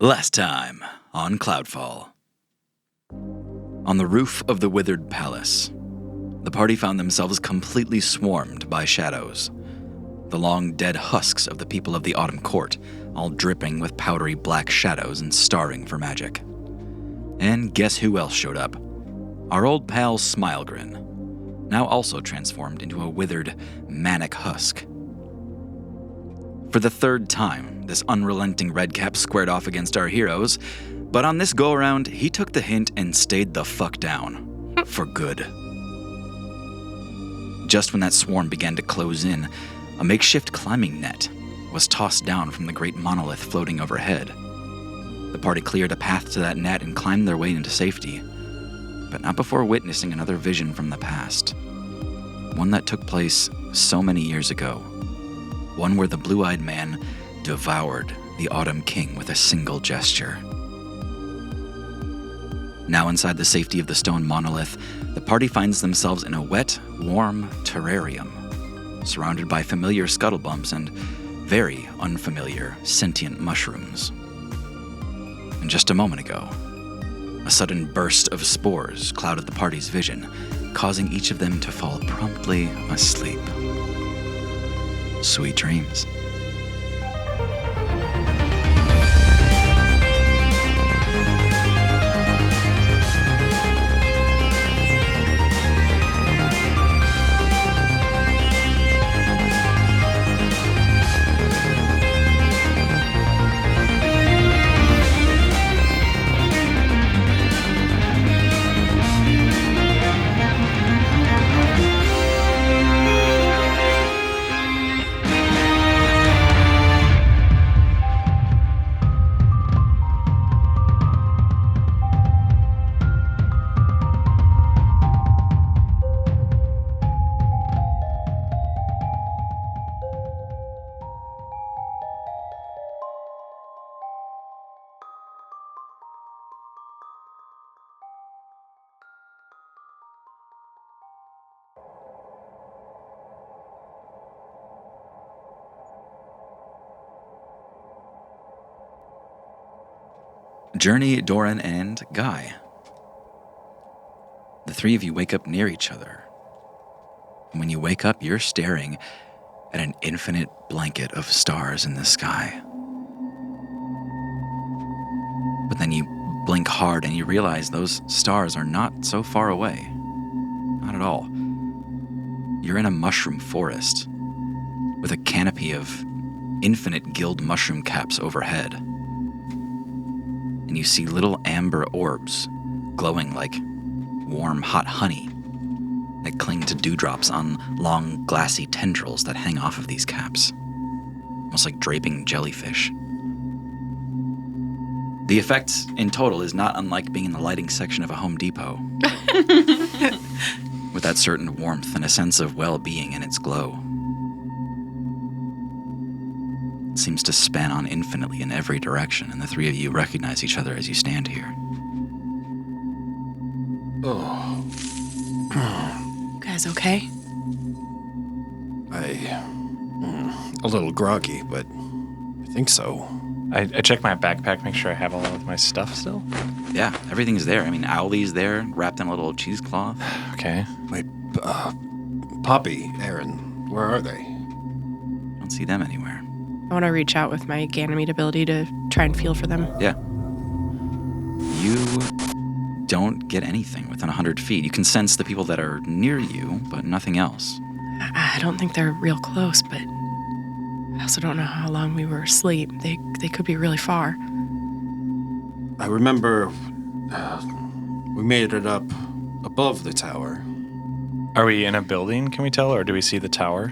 Last time on Cloudfall. On the roof of the withered palace, the party found themselves completely swarmed by shadows. The long dead husks of the people of the Autumn Court, all dripping with powdery black shadows and starring for magic. And guess who else showed up? Our old pal Smilegrin, now also transformed into a withered, manic husk. For the third time, this unrelenting redcap squared off against our heroes, but on this go-around, he took the hint and stayed the fuck down. For good. Just when that swarm began to close in, a makeshift climbing net was tossed down from the great monolith floating overhead. The party cleared a path to that net and climbed their way into safety, but not before witnessing another vision from the past. One that took place so many years ago. One where the blue-eyed man devoured the Autumn King with a single gesture. Now inside the safety of the stone monolith, the party finds themselves in a wet, warm terrarium, surrounded by familiar scuttlebumps and very unfamiliar sentient mushrooms. And just a moment ago, a sudden burst of spores clouded the party's vision, causing each of them to fall promptly asleep. Sweet dreams. Journey, Doran, and Guy. The three of you wake up near each other. And when you wake up, you're staring at an infinite blanket of stars in the sky. But then you blink hard and you realize those stars are not so far away. Not at all. You're in a mushroom forest with a canopy of infinite gilled mushroom caps overhead. And you see little amber orbs glowing like warm, hot honey that cling to dewdrops on long, glassy tendrils that hang off of these caps, almost like draping jellyfish. The effect in total is not unlike being in the lighting section of a Home Depot, with that certain warmth and a sense of well-being in its glow. It seems to span on infinitely in every direction, and the three of you recognize each other as you stand here. Oh. You guys okay? A little groggy, but I think so. I check my backpack, make sure I have all of my stuff still. Yeah, everything's there. I mean, Owlie's there, wrapped in a little cheesecloth. Okay. Wait, Poppy, Aaron, where are they? Don't see them anywhere. I want to reach out with my Ganymede ability to try and feel for them. Yeah. You don't get anything within 100 feet. You can sense the people that are near you, but nothing else. I don't think they're real close, but I also don't know how long we were asleep. They could be really far. I remember we made it up above the tower. Are we in a building, can we tell, or do we see the tower?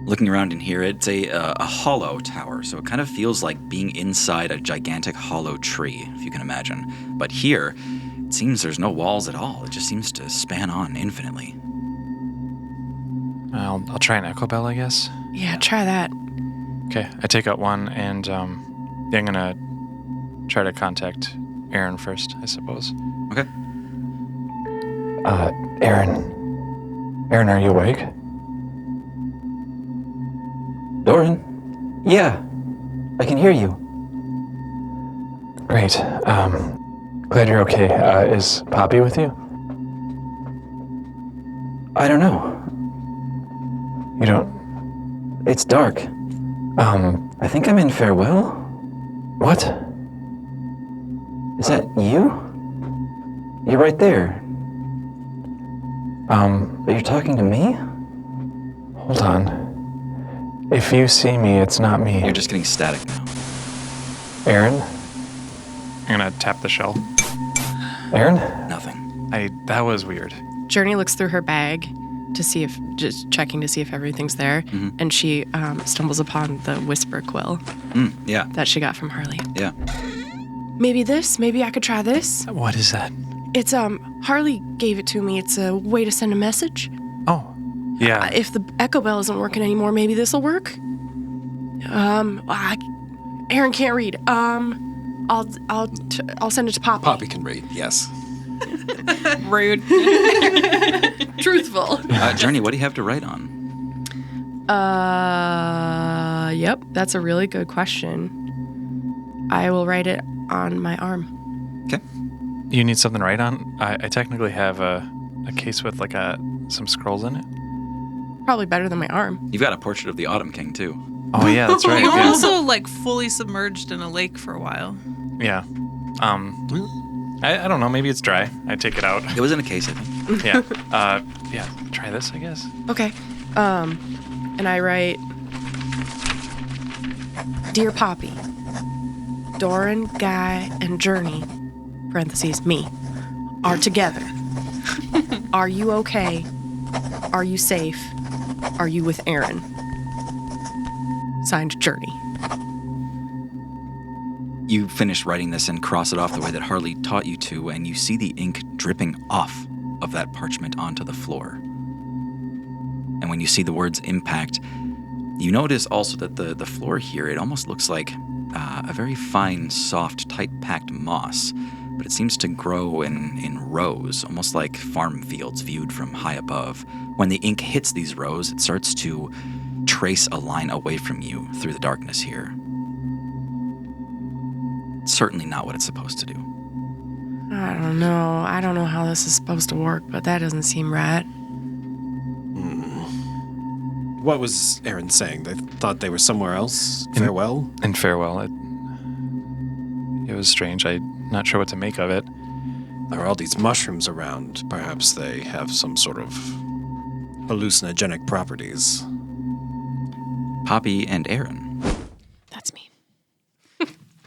Looking around in here, it's a hollow tower, so it kind of feels like being inside a gigantic hollow tree, if you can imagine. But here, it seems there's no walls at all. It just seems to span on infinitely. I'll try an echo bell, I guess. Yeah, try that. Okay, I take out one, and I'm gonna try to contact Aaron first, I suppose. Okay. Aaron, are you awake? Doran? Yeah, I can hear you. Great. Glad you're okay. Is Poppy with you? I don't know. You don't... It's dark. I think I'm in farewell. What? Is that you? You're right there. But you're talking to me? Hold on. If you see me, it's not me. You're just getting static now. Aaron? I'm gonna tap the shell. Aaron? Nothing. That was weird. Journey looks through her bag to see if, just checking to see if everything's there, and she stumbles upon the whisper quill Yeah. that she got from Harley. Yeah. Maybe I could try this. What is that? It's, Harley gave it to me. It's a way to send a message. Oh, yeah. If the echo bell isn't working anymore, maybe this'll work. Aaron can't read. I'll send it to Poppy. Poppy can read, yes. Rude. Truthful. Journey, what do you have to write on? Yep, that's a really good question. I will write it on my arm. Okay. You need something to write on? I technically have a case with like some scrolls in it. Probably better than my arm. You've got a portrait of the Autumn King, too. Oh yeah, that's right. You were Yeah. also like fully submerged in a lake for a while. Yeah. I don't know. Maybe it's dry. I take it out. It was in a case, I think. Yeah. Yeah. Try this, I guess. Okay. And I write, Dear Poppy, Doran, Guy, and Journey, parentheses, me, are together. Are you okay? Are you safe? Are you with Aaron? Signed, Journey. You finish writing this and cross it off the way that Harley taught you to, and you see the ink dripping off of that parchment onto the floor. And when you see the words impact, you notice also that the floor here, it almost looks like a very fine, soft, tight-packed moss, but it seems to grow in rows, almost like farm fields viewed from high above. When the ink hits these rows, it starts to trace a line away from you through the darkness here. It's certainly not what it's supposed to do. I don't know. I don't know how this is supposed to work, but that doesn't seem right. What was Aaron saying? They thought they were somewhere else? Farewell? In farewell. It was strange. I'm not sure what to make of it. There are all these mushrooms around. Perhaps they have some sort of hallucinogenic properties. Poppy and Aaron. That's me.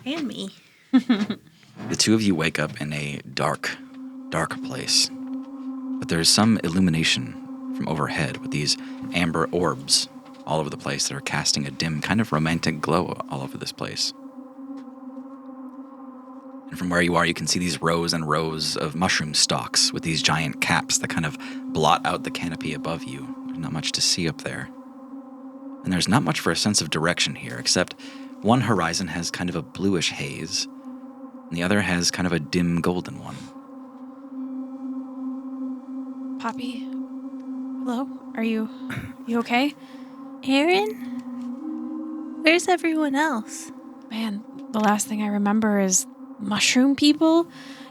And me. The two of you wake up in a dark, dark place. But there's some illumination from overhead with these amber orbs all over the place that are casting a dim, kind of romantic glow all over this place. And from where you are, you can see these rows and rows of mushroom stalks with these giant caps that kind of blot out the canopy above you. There's not much to see up there. And there's not much for a sense of direction here, except one horizon has kind of a bluish haze, and the other has kind of a dim golden one. Poppy? Hello? Are you okay? Aaron? Where's everyone else? Man, the last thing I remember is mushroom people.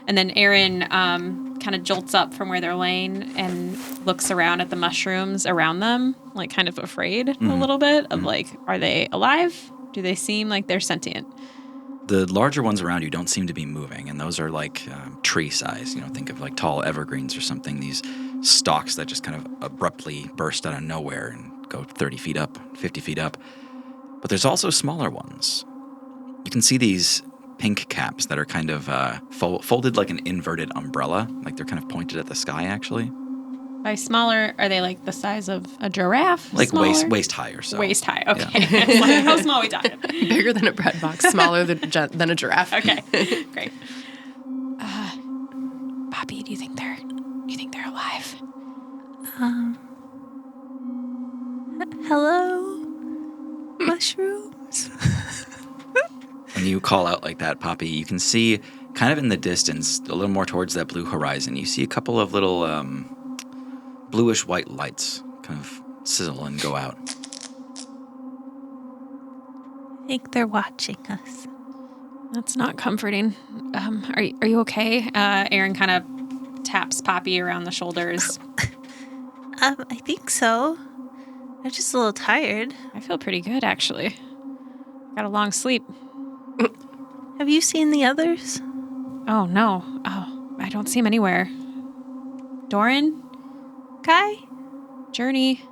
And then Aaron kind of jolts up from where they're laying and looks around at the mushrooms around them, like kind of afraid a little bit of like, are they alive? Do they seem like they're sentient? The larger ones around you don't seem to be moving, and those are like tree size. You know, think of like tall evergreens or something. These stalks that just kind of abruptly burst out of nowhere and go 30 feet up, 50 feet up. But there's also smaller ones. You can see these pink caps that are kind of folded like an inverted umbrella, like they're kind of pointed at the sky, actually. By smaller, are they like the size of a giraffe? Like Smaller? waist high or so. Waist high, okay. It's like, how small are we talking? Bigger than a bread box, smaller than a giraffe. Okay, great. Poppy, do you think they're alive? Hello? Mushrooms? When you call out like that, Poppy, you can see kind of in the distance, a little more towards that blue horizon, you see a couple of little bluish white lights kind of sizzle and go out. I think they're watching us. That's not comforting. Are you okay? Aaron kind of taps Poppy around the shoulders. I think so. I'm just a little tired. I feel pretty good, actually. Got a long sleep. Have you seen the others? Oh, no. Oh, I don't see him anywhere. Doran? Kai? Journey?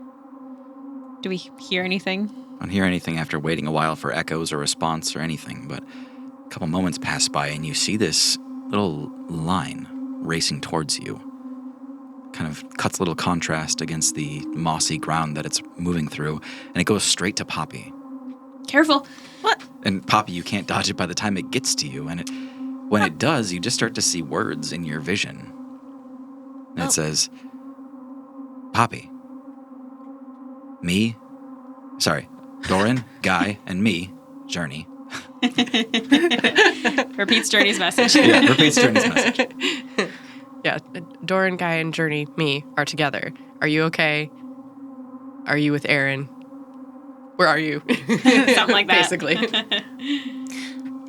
Do we hear anything? Don't hear anything after waiting a while for echoes or response or anything, but a couple moments pass by and you see this little line racing towards you. Kind of cuts a little contrast against the mossy ground that it's moving through, and it goes straight to Poppy. Careful. What? And Poppy, you can't dodge it by the time it gets to you, and when it does, you just start to see words in your vision. And it says, Poppy. Me. Sorry. Doran, Guy, and me, Journey. Repeats Journey's message. Yeah, repeats Journey's message. Yeah, Doran, Guy, and Journey, me, are together. Are you okay? Are you with Aaron? Where are you? Something like that. Basically.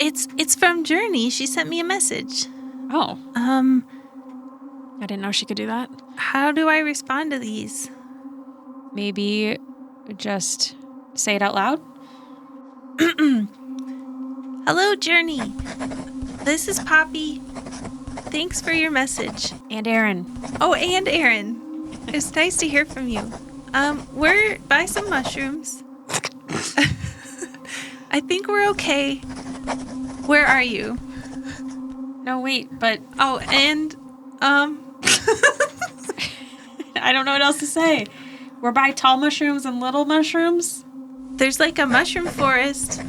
It's from Journey. She sent me a message. Oh, I didn't know she could do that. How do I respond to these? Maybe just say it out loud? Hello, Journey. This is Poppy. Thanks for your message. And Aaron. Oh, and Aaron. It's nice to hear from you. We're by some mushrooms. I think we're okay. Where are you? No, wait, but Oh, and, I don't know what else to say. We're by tall mushrooms and little mushrooms. there's like a mushroom forest,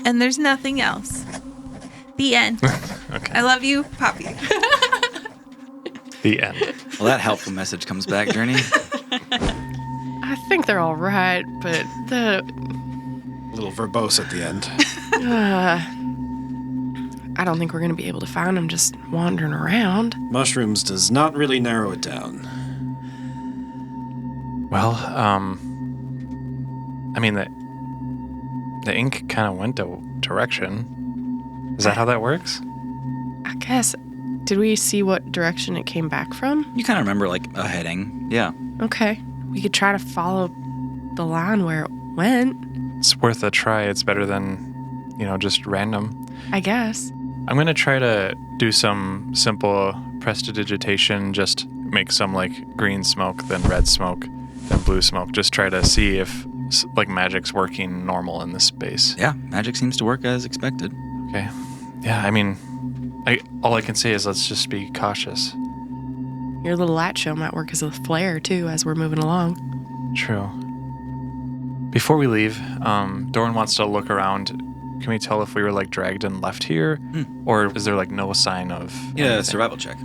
and there's nothing else. The end. Okay. I love you, Poppy. The end. Well, that helpful message comes back, Journey. I think they're all right, but A little verbose at the end. I don't think we're going to be able to find them just wandering around. Mushrooms does not really narrow it down. Well, I mean, the ink kind of went a direction. Is that how that works? I guess. Did we see what direction it came back from? You kind of remember, like, a heading. Yeah. Okay. We could try to follow the line where it went, It's worth a try. It's better than, just random. I guess. I'm going to try to do some simple prestidigitation, just make some, like, green smoke, then red smoke, then blue smoke. Just try to see if, like, magic's working normal in this space. Yeah, magic seems to work as expected. Okay. Yeah, I mean, all I can say is let's just be cautious. Your little light show might work as a flare, too, as we're moving along. True. Before we leave, Doran wants to look around. Can we tell if we were, like, dragged and left here? Or is there, like, no sign of Yeah, anything? survival check.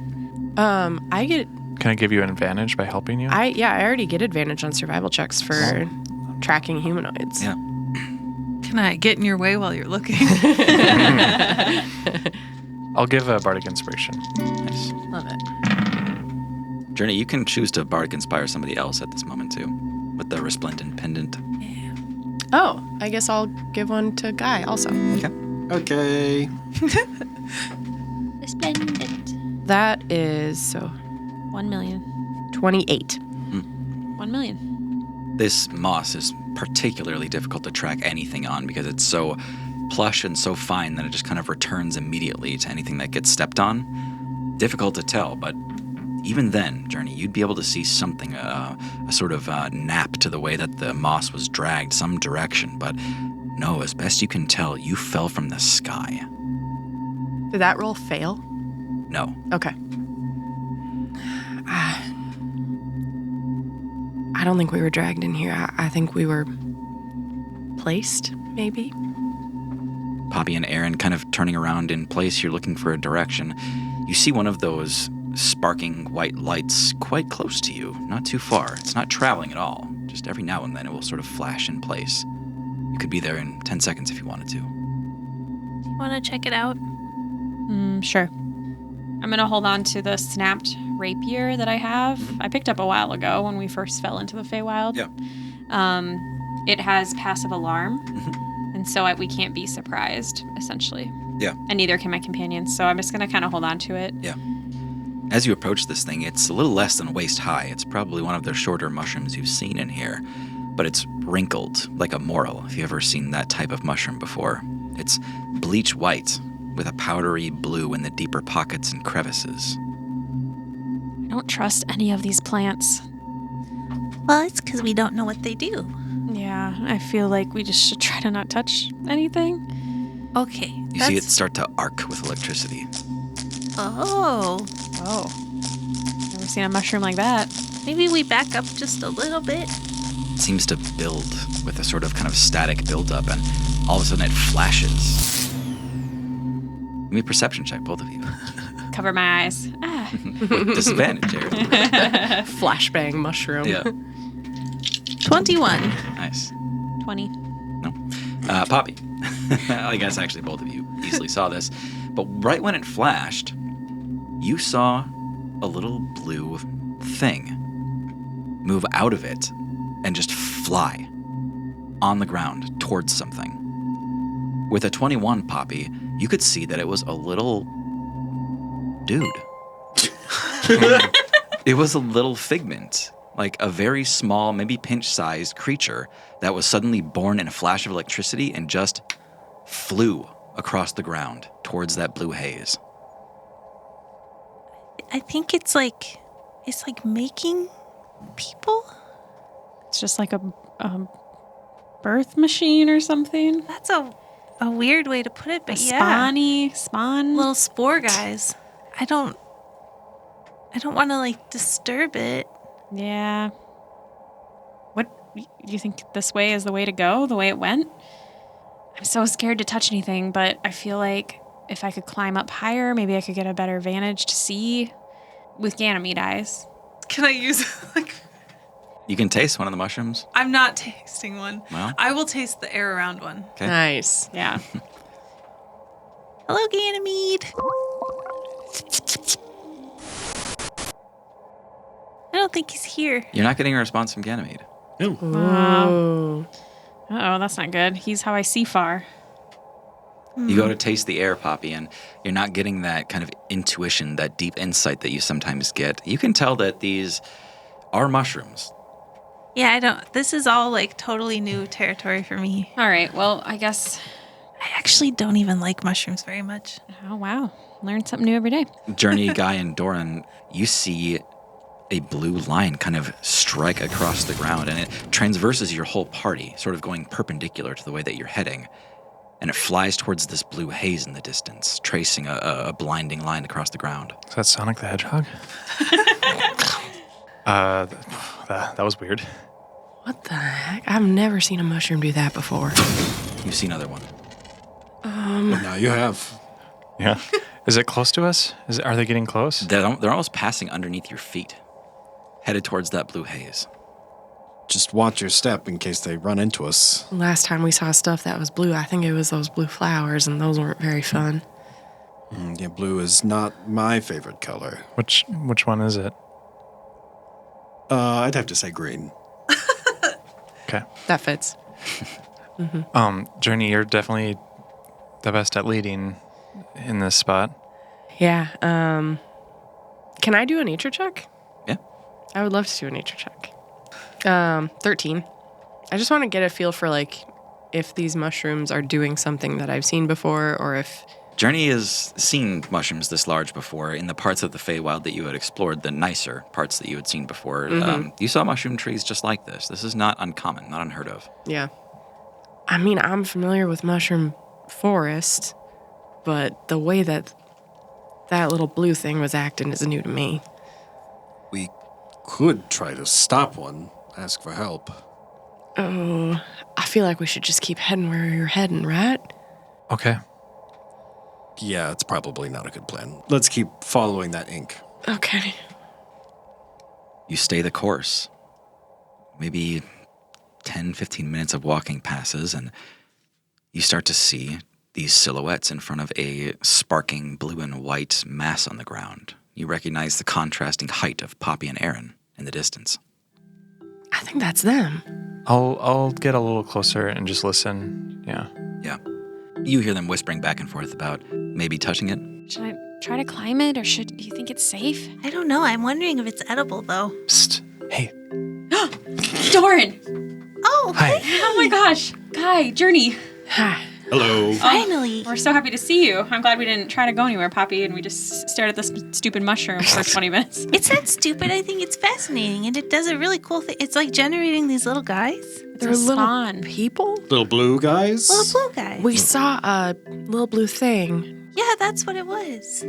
I get... Can I give you an advantage by helping you? I already get advantage on survival checks for tracking humanoids. Yeah. Can I get in your way while you're looking? I'll give a bardic inspiration. Nice. Love it. Journey, you can choose to bardic inspire somebody else at this moment, too, with the resplendent pendant. Oh, I guess I'll give one to Guy also. Okay. Resplendent. That is 1 million. 28. 1 million. This moss is particularly difficult to track anything on because it's so plush and so fine that it just kind of returns immediately to anything that gets stepped on. Difficult to tell, but even then, Journey, you'd be able to see something, a sort of nap to the way that the moss was dragged some direction. But no, as best you can tell, you fell from the sky. Did that roll fail? No. Okay. I don't think we were dragged in here. I think we were placed, maybe. Poppy and Aaron kind of turning around in place. You're looking for a direction. You see one of those sparking white lights quite close to you, not too far. It's not traveling at all. Just every now and then it will sort of flash in place. You could be there in 10 seconds if you wanted to. You want to check it out? Sure. I'm going to hold on to the snapped rapier that I have. I picked up a while ago when we first fell into the Feywild. Yeah. It has passive alarm. And so we can't be surprised, essentially. Yeah. And neither can my companions. So I'm just going to kind of hold on to it. Yeah. As you approach this thing, it's a little less than waist high. It's probably one of the shorter mushrooms you've seen in here, but it's wrinkled like a morel, if you've ever seen that type of mushroom before. It's bleach white with a powdery blue in the deeper pockets and crevices. I don't trust any of these plants. Well, it's because we don't know what they do. Yeah, I feel like we just should try to not touch anything. Okay. You see it start to arc with electricity. Oh. Oh. Never seen a mushroom like that. Maybe we back up just a little bit. It seems to build with a sort of kind of static buildup, and all of a sudden it flashes. Give me a perception check, both of you. Cover my eyes. Ah. With disadvantage, Aaron. Flashbang mushroom. Yeah. 21. Nice. 20. No. Poppy. I guess actually both of you easily saw this. But right when it flashed, you saw a little blue thing move out of it and just fly on the ground towards something. With a 21, Poppy, you could see that it was a little dude. It was a little figment, like a very small, maybe pinch-sized creature that was suddenly born in a flash of electricity and just flew across the ground towards that blue haze. I think it's like making people. It's just like a birth machine or something. That's a weird way to put it, but Spawn. little spore guys. I don't want to like disturb it. Yeah. What, you think this way is the way to go, the way it went? I'm so scared to touch anything, but I feel like if I could climb up higher, maybe I could get a better vantage to see with Ganymede eyes. Can I use like? You can taste one of the mushrooms. I'm not tasting one. Well. I will taste the air around one. Okay. Nice. Yeah. Hello, Ganymede. I don't think he's here. You're not getting a response from Ganymede. Ooh. Uh-oh, that's not good. He's how I see far. You go to taste the air, Poppy, and you're not getting that kind of intuition, that deep insight that you sometimes get. You can tell that these are mushrooms. Yeah, I don't. This is all like totally new territory for me. All right, well, I guess... I actually don't even like mushrooms very much. Oh, wow. Learn something new every day. Journey, Guy, and Doran, you see a blue line kind of strike across the ground, and it transverses your whole party, sort of going perpendicular to the way that you're heading. And it flies towards this blue haze in the distance, tracing a blinding line across the ground. Is that Sonic the Hedgehog? That was weird. What the heck? I've never seen a mushroom do that before. You've seen other one. Well, now you have. Yeah. Is it close to us? Are they getting close? They're almost passing underneath your feet, headed towards that blue haze. Just watch your step in case they run into us. Last time we saw stuff that was blue, I think it was those blue flowers, and those weren't very fun. Yeah, blue is not my favorite color. Which one is it? I'd have to say green. Okay. That fits. Journey, you're definitely the best at leading in this spot. Yeah. Can I do a nature check? Yeah. I would love to do a nature check. 13. I just want to get a feel for, like, if these mushrooms are doing something that I've seen before, or if... Journey has seen mushrooms this large before in the parts of the Feywild that you had explored, the nicer parts that you had seen before. You saw mushroom trees just like this. This is not uncommon, not unheard of. Yeah. I mean, I'm familiar with mushroom forest, but the way that little blue thing was acting is new to me. We could try to stop one, ask for help. Oh, I feel like we should just keep heading where you're heading, right? Okay. Yeah, it's probably not a good plan. Let's keep following that ink. Okay. You stay the course. Maybe 10, 15 minutes of walking passes, and you start to see these silhouettes in front of a sparking blue and white mass on the ground. You recognize the contrasting height of Poppy and Aaron in the distance. I think that's them. I'll get a little closer and just listen. Yeah. Yeah. You hear them whispering back and forth about maybe touching it. Should I try to climb it, or do you think it's safe? I don't know. I'm wondering if it's edible, though. Psst. Hey. Doran! Oh, Hi. Oh my gosh. Guy, Journey. Hello. finally. We're so happy to see you. I'm glad we didn't try to go anywhere, Poppy, and we just stared at this stupid mushroom for 20 minutes. It's not stupid. I think it's fascinating, and it does a really cool thing. It's like generating these little guys. They're a little spawn. people. Little blue guys? Little blue guys. We saw a little blue thing. Yeah, that's what it was.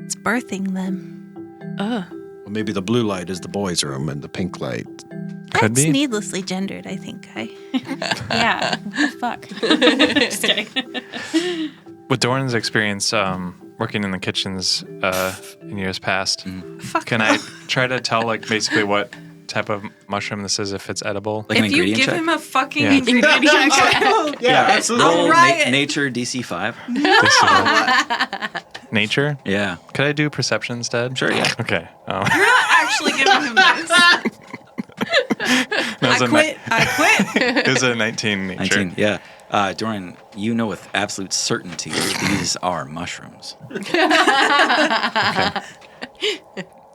It's birthing them. Ugh. Well, maybe the blue light is the boys' room and the pink light. Could That's be. needlessly gendered, I think. Yeah. What the fuck? Just kidding. With Doran's experience working in the kitchens in years past, can I try to tell like basically what type of mushroom this is, if it's edible? Like an If you ingredient give check? him a fucking Yeah. ingredient check, Yeah, absolutely. Roll riot. nature DC 5. Nature? Yeah. Could I do perception instead? Sure, yeah. Okay. you're not actually giving him this. No, I quit. It was a 19 nature. 19, yeah. Doran, you know with absolute certainty these are mushrooms.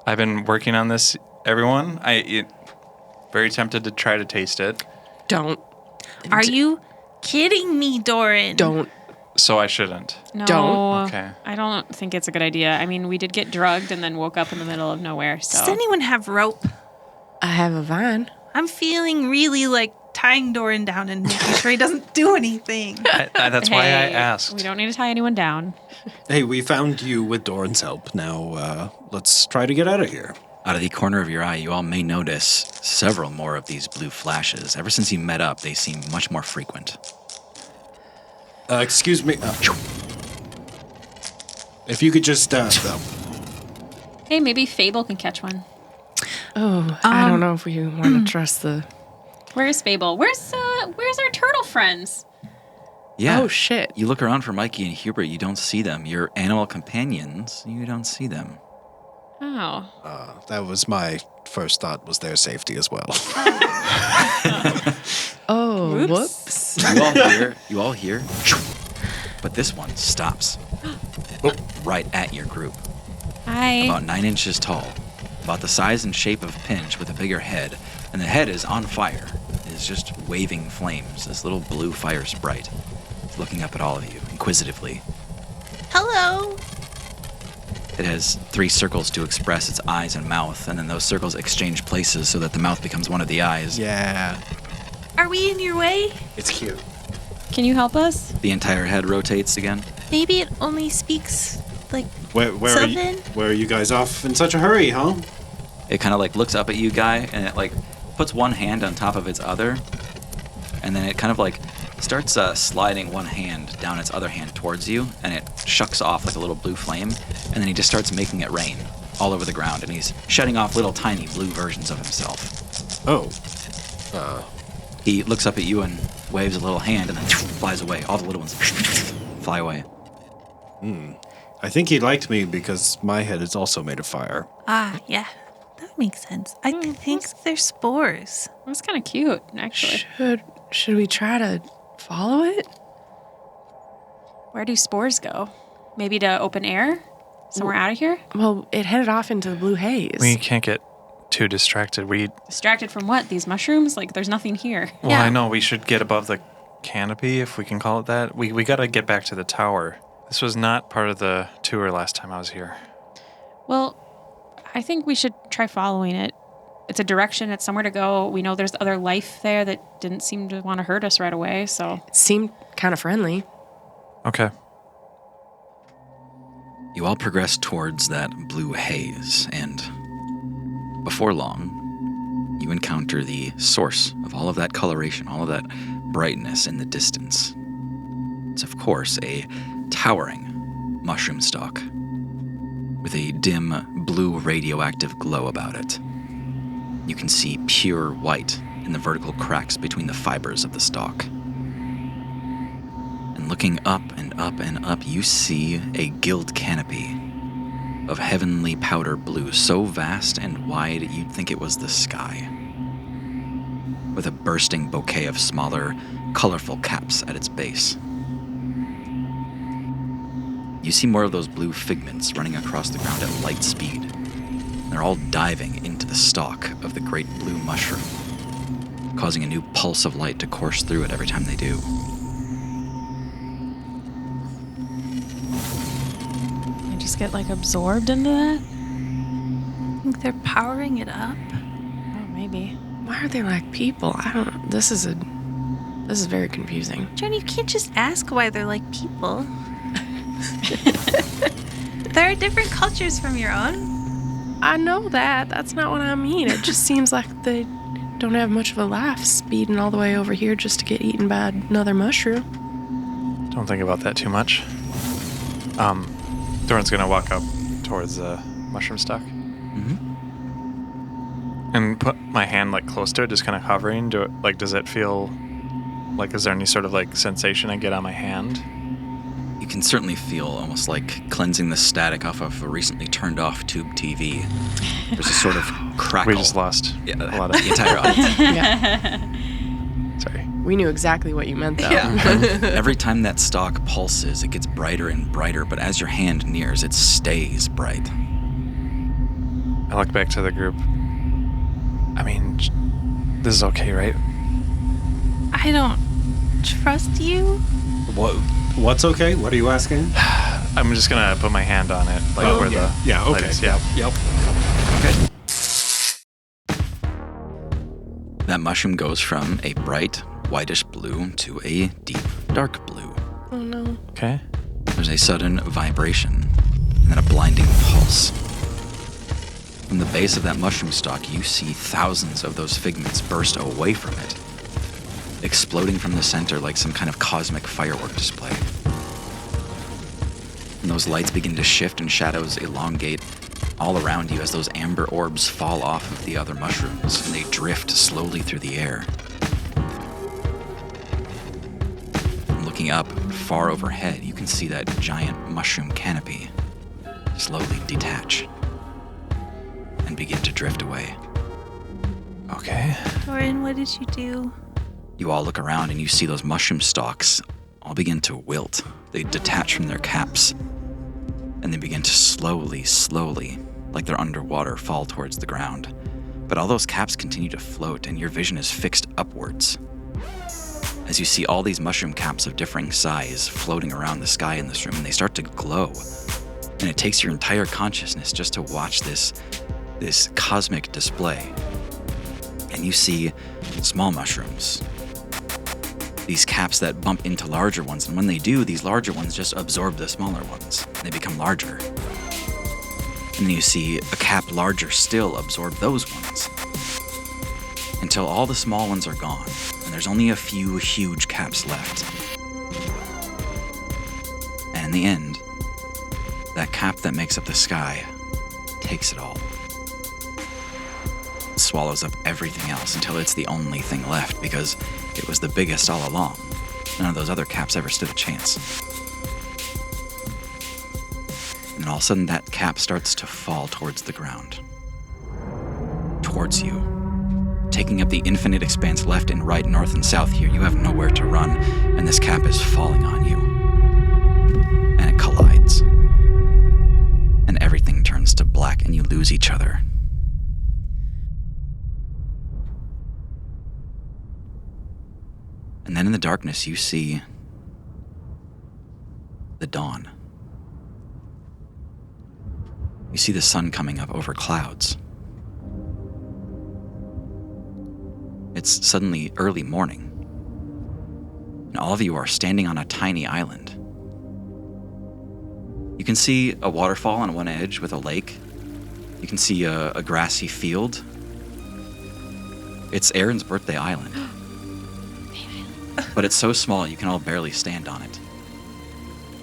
I've been working on this, everyone. Very tempted to try to taste it, Don't. Are you kidding me, Doran? Don't. so I shouldn't. No. Don't. Okay. I don't think it's a good idea. I mean, we did get drugged and then woke up in the middle of nowhere, so. Does anyone have rope? I have a vine. I'm feeling really like tying Doran down and making sure he doesn't do anything. That's why I Hey, asked. We don't need to tie anyone down. Hey, we found you with Doran's help. Now, let's try to get out of here. Out of the corner of your eye, you all may notice several more of these blue flashes. Ever since you met up, they seem much more frequent. Excuse me. If you could just, Hey, maybe Fable can catch one. Oh, I don't know if we want to trust the. Where's Fable? Where's our turtle friends? Yeah. Oh, shit. You look around for Mikey and Hubert, you don't see them. Your animal companions, you don't see them. Oh. that was my first thought, was their safety as well. Oh, Oops. whoops. You all hear, but this one stops right at your group. Hi. About 9 inches tall, about the size and shape of Pinch with a bigger head, and the head is on fire. It is just waving flames, this little blue fire sprite. It's looking up at all of you, inquisitively. Hello. It has 3 circles to express its eyes and mouth, and then those circles exchange places so that the mouth becomes one of the eyes. Yeah, Are we in your way? it's cute. Can you help us? The entire head rotates again. Maybe it only speaks like Where are you guys off in such a hurry, huh? It kind of like looks up at you, Guy, and it like puts one hand on top of its other, and then it kind of like starts sliding one hand down its other hand towards you, and it shucks off like a little blue flame, and then he just starts making it rain all over the ground, and he's shutting off little tiny blue versions of himself. Oh. He looks up at you and waves a little hand, and then flies away. All the little ones fly away. I think he liked me because my head is also made of fire. Ah, yeah. That makes sense. I think they're spores. That's kind of cute, actually. Should we try to follow it? Where do spores go? Maybe to open air? Somewhere out of here? Well, it headed off into the blue haze. We can't get too distracted. Distracted from what? These mushrooms? Like, there's nothing here. Well, I know we should get above the canopy, if we can call it that. We got to get back to the tower. This was not part of the tour last time I was here. Well, I think we should try following it. It's a direction, it's somewhere to go. We know there's other life there that didn't seem to want to hurt us right away, so. It seemed kind of friendly. Okay. You all progress towards that blue haze, and before long, you encounter the source of all of that coloration, all of that brightness in the distance. It's, of course, a towering mushroom stalk with a dim blue radioactive glow about it. You can see pure white in the vertical cracks between the fibers of the stalk. And looking up and up and up, you see a gilt canopy of heavenly powder blue, so vast and wide you'd think it was the sky. with a bursting bouquet of smaller, colorful caps at its base. You see more of those blue figments running across the ground at light speed. They're all diving into the stalk of the great blue mushroom, causing a new pulse of light to course through it every time they do. I just get like absorbed into that. I think they're powering it up. Oh, maybe. Why are they like people? This is very confusing. Johnny, you can't just ask why they're like people. There are different cultures from your own. I know that. That's not what I mean. It just seems like they don't have much of a life speeding all the way over here just to get eaten by another mushroom. Don't think about that too much. Doran's gonna walk up towards the mushroom stalk. And put my hand like close to it, just kind of hovering. Does it feel like, is there any sort of like sensation I get on my hand? You can certainly feel almost like cleansing the static off of a recently turned off tube TV. There's a sort of crackle. We just lost a lot the of. entire audience. Yeah. Sorry. We knew exactly what you meant, though. Every time that stalk pulses, it gets brighter and brighter, but as your hand nears, it stays bright. I look back to the group. I mean, this is okay, right? I don't trust you. What's okay? What are you asking? I'm just gonna put my hand on it, like where the Yeah, light okay. is. Yeah. Yep. That mushroom goes from a bright, whitish blue to a deep, dark blue. Oh, no. Okay. There's a sudden vibration, and then a blinding pulse. From the base of that mushroom stalk, you see thousands of those figments burst away from it, exploding from the center like some kind of cosmic firework display. And those lights begin to shift and shadows elongate all around you as those amber orbs fall off of the other mushrooms, and they drift slowly through the air. Looking up far overhead, you can see that giant mushroom canopy slowly detach and begin to drift away. Okay. Doran, what did you do? You all look around and you see those mushroom stalks all begin to wilt. They detach from their caps, and they begin to slowly, like they're underwater, fall towards the ground. But all those caps continue to float, and your vision is fixed upwards as you see all these mushroom caps of differing size floating around the sky in this room, and they start to glow. And it takes your entire consciousness just to watch this cosmic display. And you see small mushrooms, these caps that bump into larger ones, and when they do, these larger ones just absorb the smaller ones. They become larger. And then you see a cap larger still absorb those ones, until all the small ones are gone, and there's only a few huge caps left. And in the end, that cap that makes up the sky takes it all. It swallows up everything else until it's the only thing left, because it was the biggest all along. None of those other caps ever stood a chance. And all of a sudden, that cap starts to fall towards the ground. Towards you. Taking up the infinite expanse left and right, north and south here. You have nowhere to run, and this cap is falling on you. And it collides. And everything turns to black, and you lose each other. And then in the darkness, you see the dawn. You see the sun coming up over clouds. It's suddenly early morning, and all of you are standing on a tiny island. You can see a waterfall on one edge with a lake. You can see a grassy field. It's Aaron's birthday island. But it's so small you can all barely stand on it.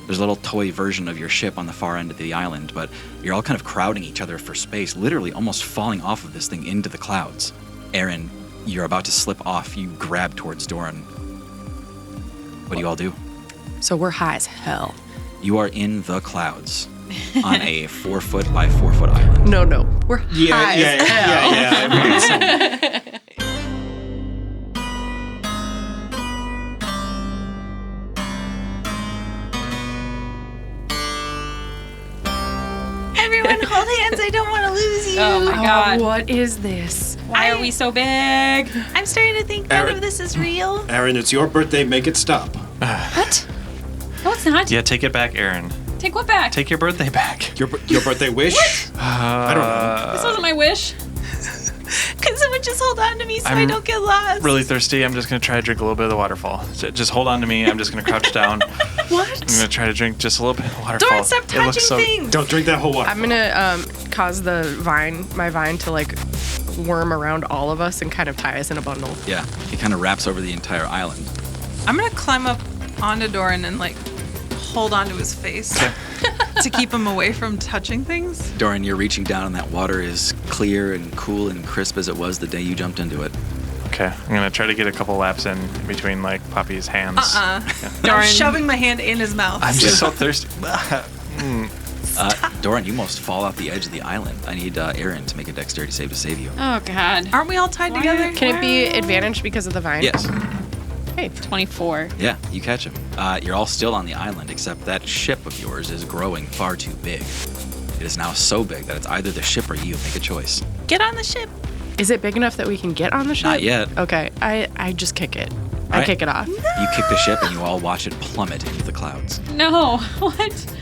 There's a little toy version of your ship on the far end of the island, but you're all kind of crowding each other for space, literally almost falling off of this thing into the clouds. Aaron, you're about to slip off. You grab towards Doran. What do you all do? So we're high as hell. You are in the clouds on a 4-foot by 4-foot island. No. We're high as hell. Yeah. Everyone hold hands. I don't want to lose you. Oh my god. what is this? Why are we so big? I'm starting to think none of this is real. Aaron, it's your birthday. Make it stop. What? No, it's not. Yeah, take it back, Aaron. Take what back? Take your birthday back. Your birthday wish? I don't know. This wasn't my wish. Can someone just hold on to me so I I'm don't get lost? Really thirsty. I'm just going to try to drink a little bit of the waterfall. So just hold on to me. I'm just going to crouch down. What? I'm going to try to drink just a little bit of the waterfall. Don't stop It looks touching things. Don't drink that whole water. I'm gonna cause my vine to like worm around all of us and kind of tie us in a bundle. Yeah, it kind of wraps over the entire island. I'm gonna climb up onto Doran and like hold onto his face to keep him away from touching things. Doran, you're reaching down, and that water is clear and cool and crisp as it was the day you jumped into it. Okay, I'm going to try to get a couple laps in between, like, Poppy's hands. I'm Doran. shoving my hand in his mouth. I'm just so thirsty. Doran, you almost fall off the edge of the island. I need Aaron to make a dexterity save to save you. Oh god. Aren't we all tied together? Can it be advantage because of the vine? Yes. Hey, 24. Yeah, you catch him. You're all still on the island, except that ship of yours is growing far too big. It is now so big that it's either the ship or you. Make a choice. Get on the ship. is it big enough that we can get on the ship? Not yet. Okay, I just kick it. I Alright. kick it off. You kick the ship, and you all watch it plummet into the clouds. No. What?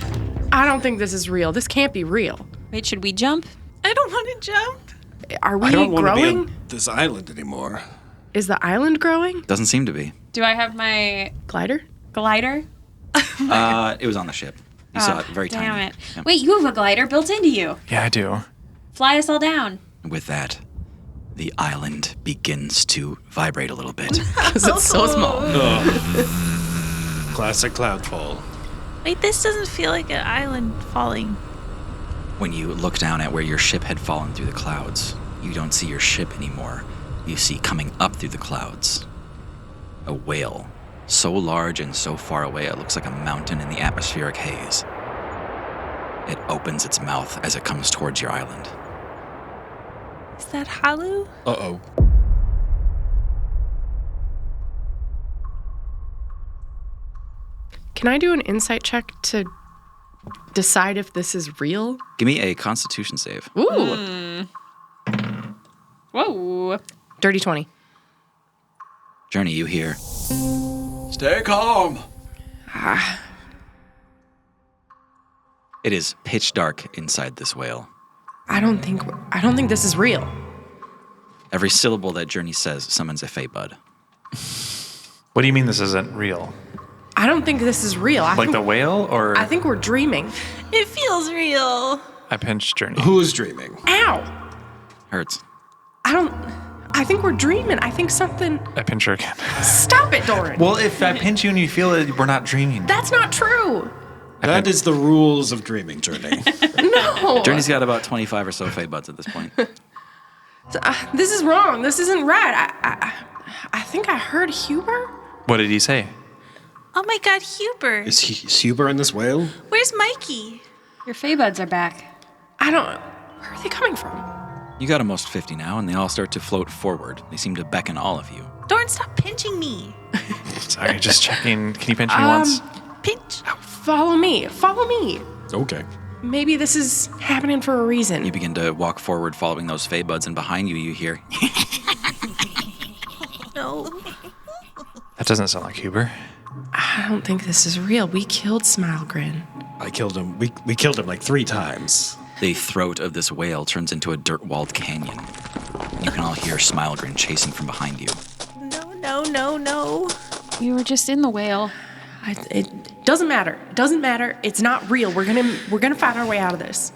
I don't think this is real. This can't be real. Wait, should we jump? I don't want to jump. Are we I don't want to be growing? on this island anymore. Is the island growing? Doesn't seem to be. Do I have my Glider? glider? It was on the ship. You saw it very Damn tiny. it. Yeah. Wait, you have a glider built into you. Yeah, I do. Fly us all down. With that, the island begins to vibrate a little bit. Because it's so small. Classic Cloudfall. Wait, this doesn't feel like an island falling. When you look down at where your ship had fallen through the clouds, you don't see your ship anymore. You see coming up through the clouds a whale, so large and so far away it looks like a mountain in the atmospheric haze. It opens its mouth as it comes towards your island. Is that Halu? Uh-oh. Can I do an insight check to decide if this is real? Give me a constitution save. Ooh, Whoa. dirty 20. Journey, you hear. Stay calm. It is pitch dark inside this whale. I don't think this is real. Every syllable that Journey says summons a Fey Bud. What do you mean this isn't real? I don't think this is real. Like the whale, or I think we're dreaming. It feels real. I pinched Journey? Who's dreaming? Ow! Hurts. I think we're dreaming. I think something. I pinch her again. Stop it, Doran. Well, if I pinch you and you feel it, we're not dreaming. That's not true. That is the rules of dreaming, Journey. No. Journey's got about 25 or so Fey Buds at this point. This is wrong. This isn't right. I think I heard Huber. What did he say? Oh my god, Huber. Is Huber in this whale? Where's Mikey? Your Fey Buds are back. I don't. Where are they coming from? You got almost 50 now, and they all start to float forward. They seem to beckon all of you. Doran, stop pinching me. Sorry, just checking. Can you pinch me once? Pinch. Follow me. Follow me. Okay. Maybe this is happening for a reason. You begin to walk forward following those Fey Buds, and behind you, you hear, No. That doesn't sound like Huber. I don't think this is real. We killed Smile Grin. I killed him. We killed him like 3 times. the throat of this whale turns into a dirt-walled canyon. You can all hear Smilegrin chasing from behind you. No. We were just in the whale. It doesn't matter. It doesn't matter. It's not real. We're gonna find our way out of this.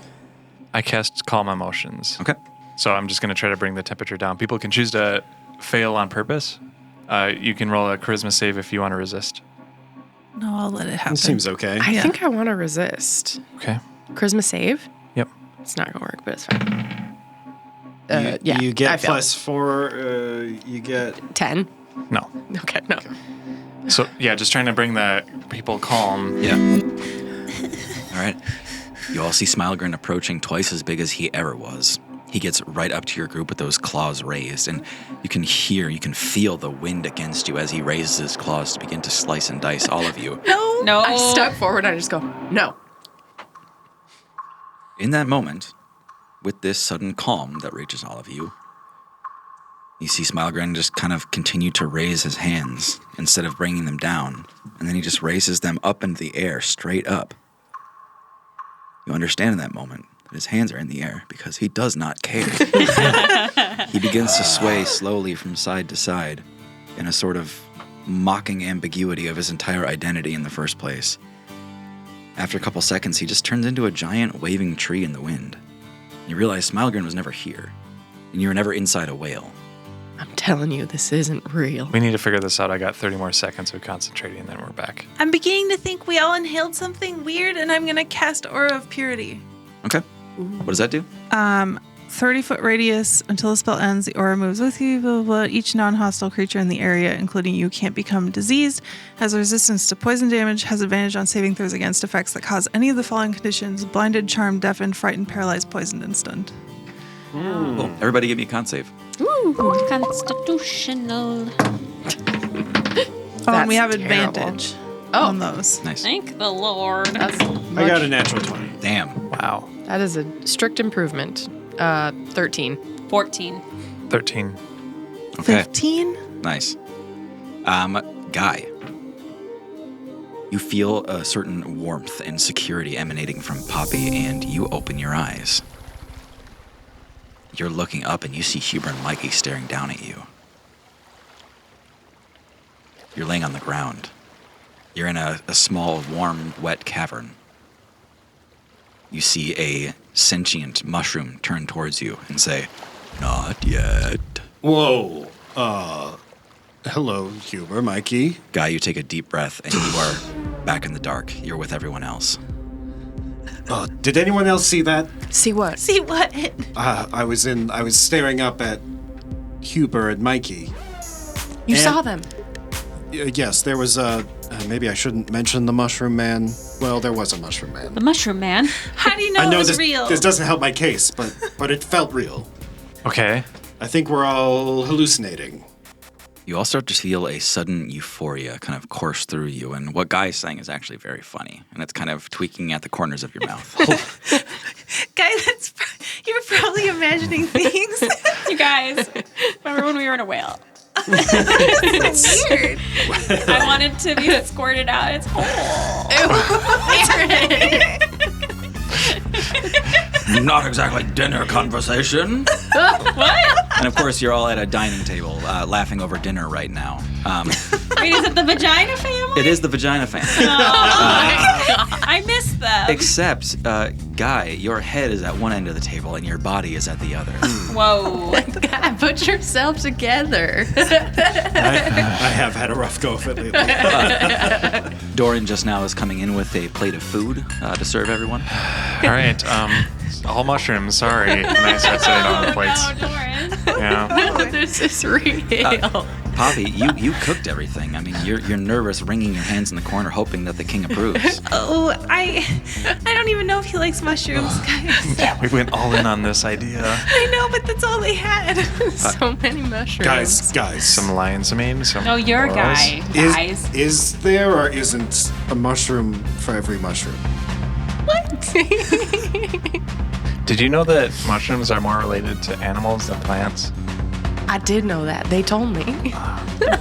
I cast Calm Emotions. Okay. So I'm just going to try to bring the temperature down. People can choose to fail on purpose. You can roll a charisma save if you want to resist. No, I'll let it happen. It seems okay. I think I want to resist. Okay. Charisma save. Yep. It's not gonna work, but it's fine. You I get failed. +4. You get 10. No. Okay, no. So yeah, just trying to bring the people calm. Yeah. All right. You all see Smilegrin approaching twice as big as he ever was. He gets right up to your group with those claws raised, and you can feel the wind against you as he raises his claws to begin to slice and dice all of you. No. I step forward and I just go, no. In that moment, with this sudden calm that reaches all of you, you see Smilegrin just kind of continue to raise his hands instead of bringing them down, and then he just raises them up into the air, straight up. You understand in that moment that his hands are in the air because he does not care. He begins to sway slowly from side to side in a sort of mocking ambiguity of his entire identity in the first place. After a couple seconds, he just turns into a giant waving tree in the wind. You realize Smilegrin was never here, and you were never inside a whale. I'm telling you, this isn't real. We need to figure this out. I got 30 more seconds of concentrating, and then we're back. I'm beginning to think we all inhaled something weird, and I'm going to cast Aura of Purity. Okay. What does that do? 30-foot radius until the spell ends. The aura moves with you. Blah, blah, blah. Each non-hostile creature in the area, including you, can't become diseased. Has resistance to poison damage. Has advantage on saving throws against effects that cause any of the following conditions: blinded, charmed, deafened, frightened, paralyzed, poisoned, and stunned. Cool. Everybody give me a con save. Constitutional. And we have That's terrible. advantage on those. Nice. Thank the Lord. That's I got a natural 20. Damn. Wow. That is a strict improvement. 13. 14. 13. Okay. 15? Nice. Guy. You feel a certain warmth and security emanating from Poppy, and you open your eyes. You're looking up, and you see Huber and Mikey staring down at you. You're laying on the ground. You're in a small, warm, wet cavern. You see a sentient mushroom turn towards you and say, "Not yet." Whoa. Hello, Huber, Mikey. Guy, you take a deep breath, and you are back in the dark. You're with everyone else. Did anyone else see that? See what? See what? I was staring up at Huber and Mikey. You And- saw them. Yes, there was maybe I shouldn't mention the Mushroom Man. Well, there was a Mushroom Man. The Mushroom Man. How do you know, I know it was this, real? this doesn't help my case, but it felt real. Okay. I think we're all hallucinating. You all start to feel a sudden euphoria kind of course through you, and what Guy is saying is actually very funny, and it's kind of tweaking at the corners of your mouth. Guy, you're probably imagining things. You guys, remember when we were in a whale? It's weird. I wanted to be squirted out its hole. Not exactly dinner conversation. What? And of course, you're all at a dining table laughing over dinner right now. Wait, is it the vagina family? It is the vagina family. I missed them. Except, Guy, your head is at one end of the table and your body is at the other. Whoa. God, put yourself together. I have had a rough go of it lately. Doran just now is coming in with a plate of food to serve everyone. All right. All mushrooms. Sorry. And I start sitting on the plates. Oh, Doran. Yeah. This is real. Poppy, you cooked everything. I mean, you're nervous, wringing your hands in the corner, hoping that the king approves. Oh, I don't even know if he likes mushrooms, guys. Yeah, we went all in on this idea. I know, but that's all they had. So many mushrooms. Guys. Some lion's mane. Some. Oh, you're a laurels. guy. Guys. Is there or isn't a mushroom for every mushroom? Did you know that mushrooms are more related to animals than plants? I did know that. They told me.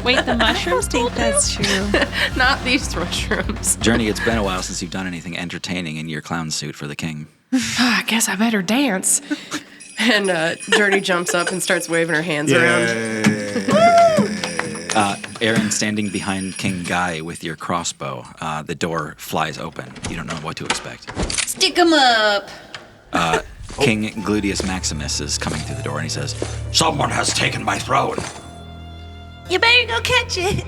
Wait, the mushrooms I think told you? that's true. Not these mushrooms. Journey, it's been a while since you've done anything entertaining in your clown suit for the king. I guess I better dance. And Journey jumps up and starts waving her hands around. Aaron, standing behind King Guy with your crossbow, the door flies open. You don't know what to expect. Stick 'em up. King Gluteus Maximus is coming through the door and he says, "Someone has taken my throne." You better go catch it.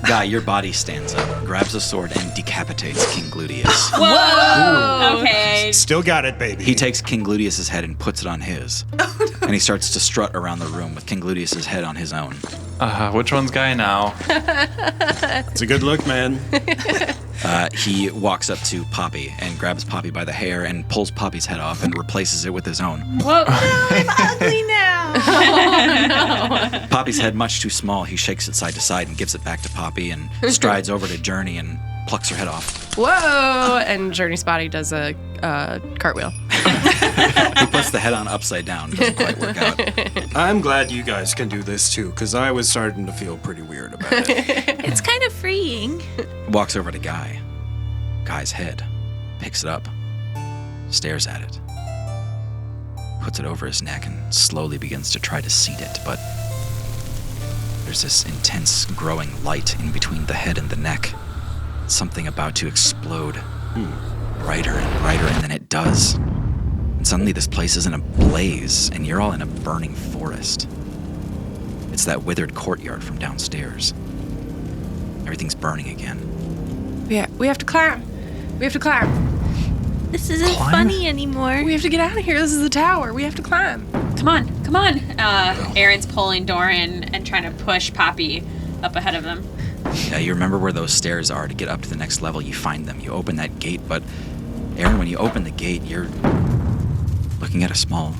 Guy, your body stands up, grabs a sword, and decapitates King Gluteus. Whoa. Okay. Still got it, baby. He takes King Gluteus's head and puts it on his. And he starts to strut around the room with King Gluteus's head on his own. Which one's guy now? It's a good look, man. He walks up to Poppy and grabs Poppy by the hair and pulls Poppy's head off and replaces it with his own. Whoa. I'm ugly now. Poppy's head much too small. He shakes it side to side and gives it back to Poppy and strides over to Journey and plucks her head off. Whoa! And Journey's body does a cartwheel. He puts the head on upside down. Doesn't quite work out. I'm glad you guys can do this too, because I was starting to feel pretty weird about it. It's kind of freeing. Walks over to Guy. Guy's head. Picks it up. Stares at it. Puts it over his neck and slowly begins to try to seat it, but there's this intense growing light in between the head and the neck. Something about to explode. Brighter and brighter, and then it does. And suddenly this place is in a blaze, and you're all in a burning forest. It's that withered courtyard from downstairs. Everything's burning again. Yeah, we have to climb. We have to climb. This isn't funny anymore. We have to get out of here. This is the tower. We have to climb. Come on. Aaron's pulling Doran and trying to push Poppy up ahead of them. Yeah, you remember where those stairs are to get up to the next level. You find them. You open that gate, but Aaron, when you open the gate, you're looking at a small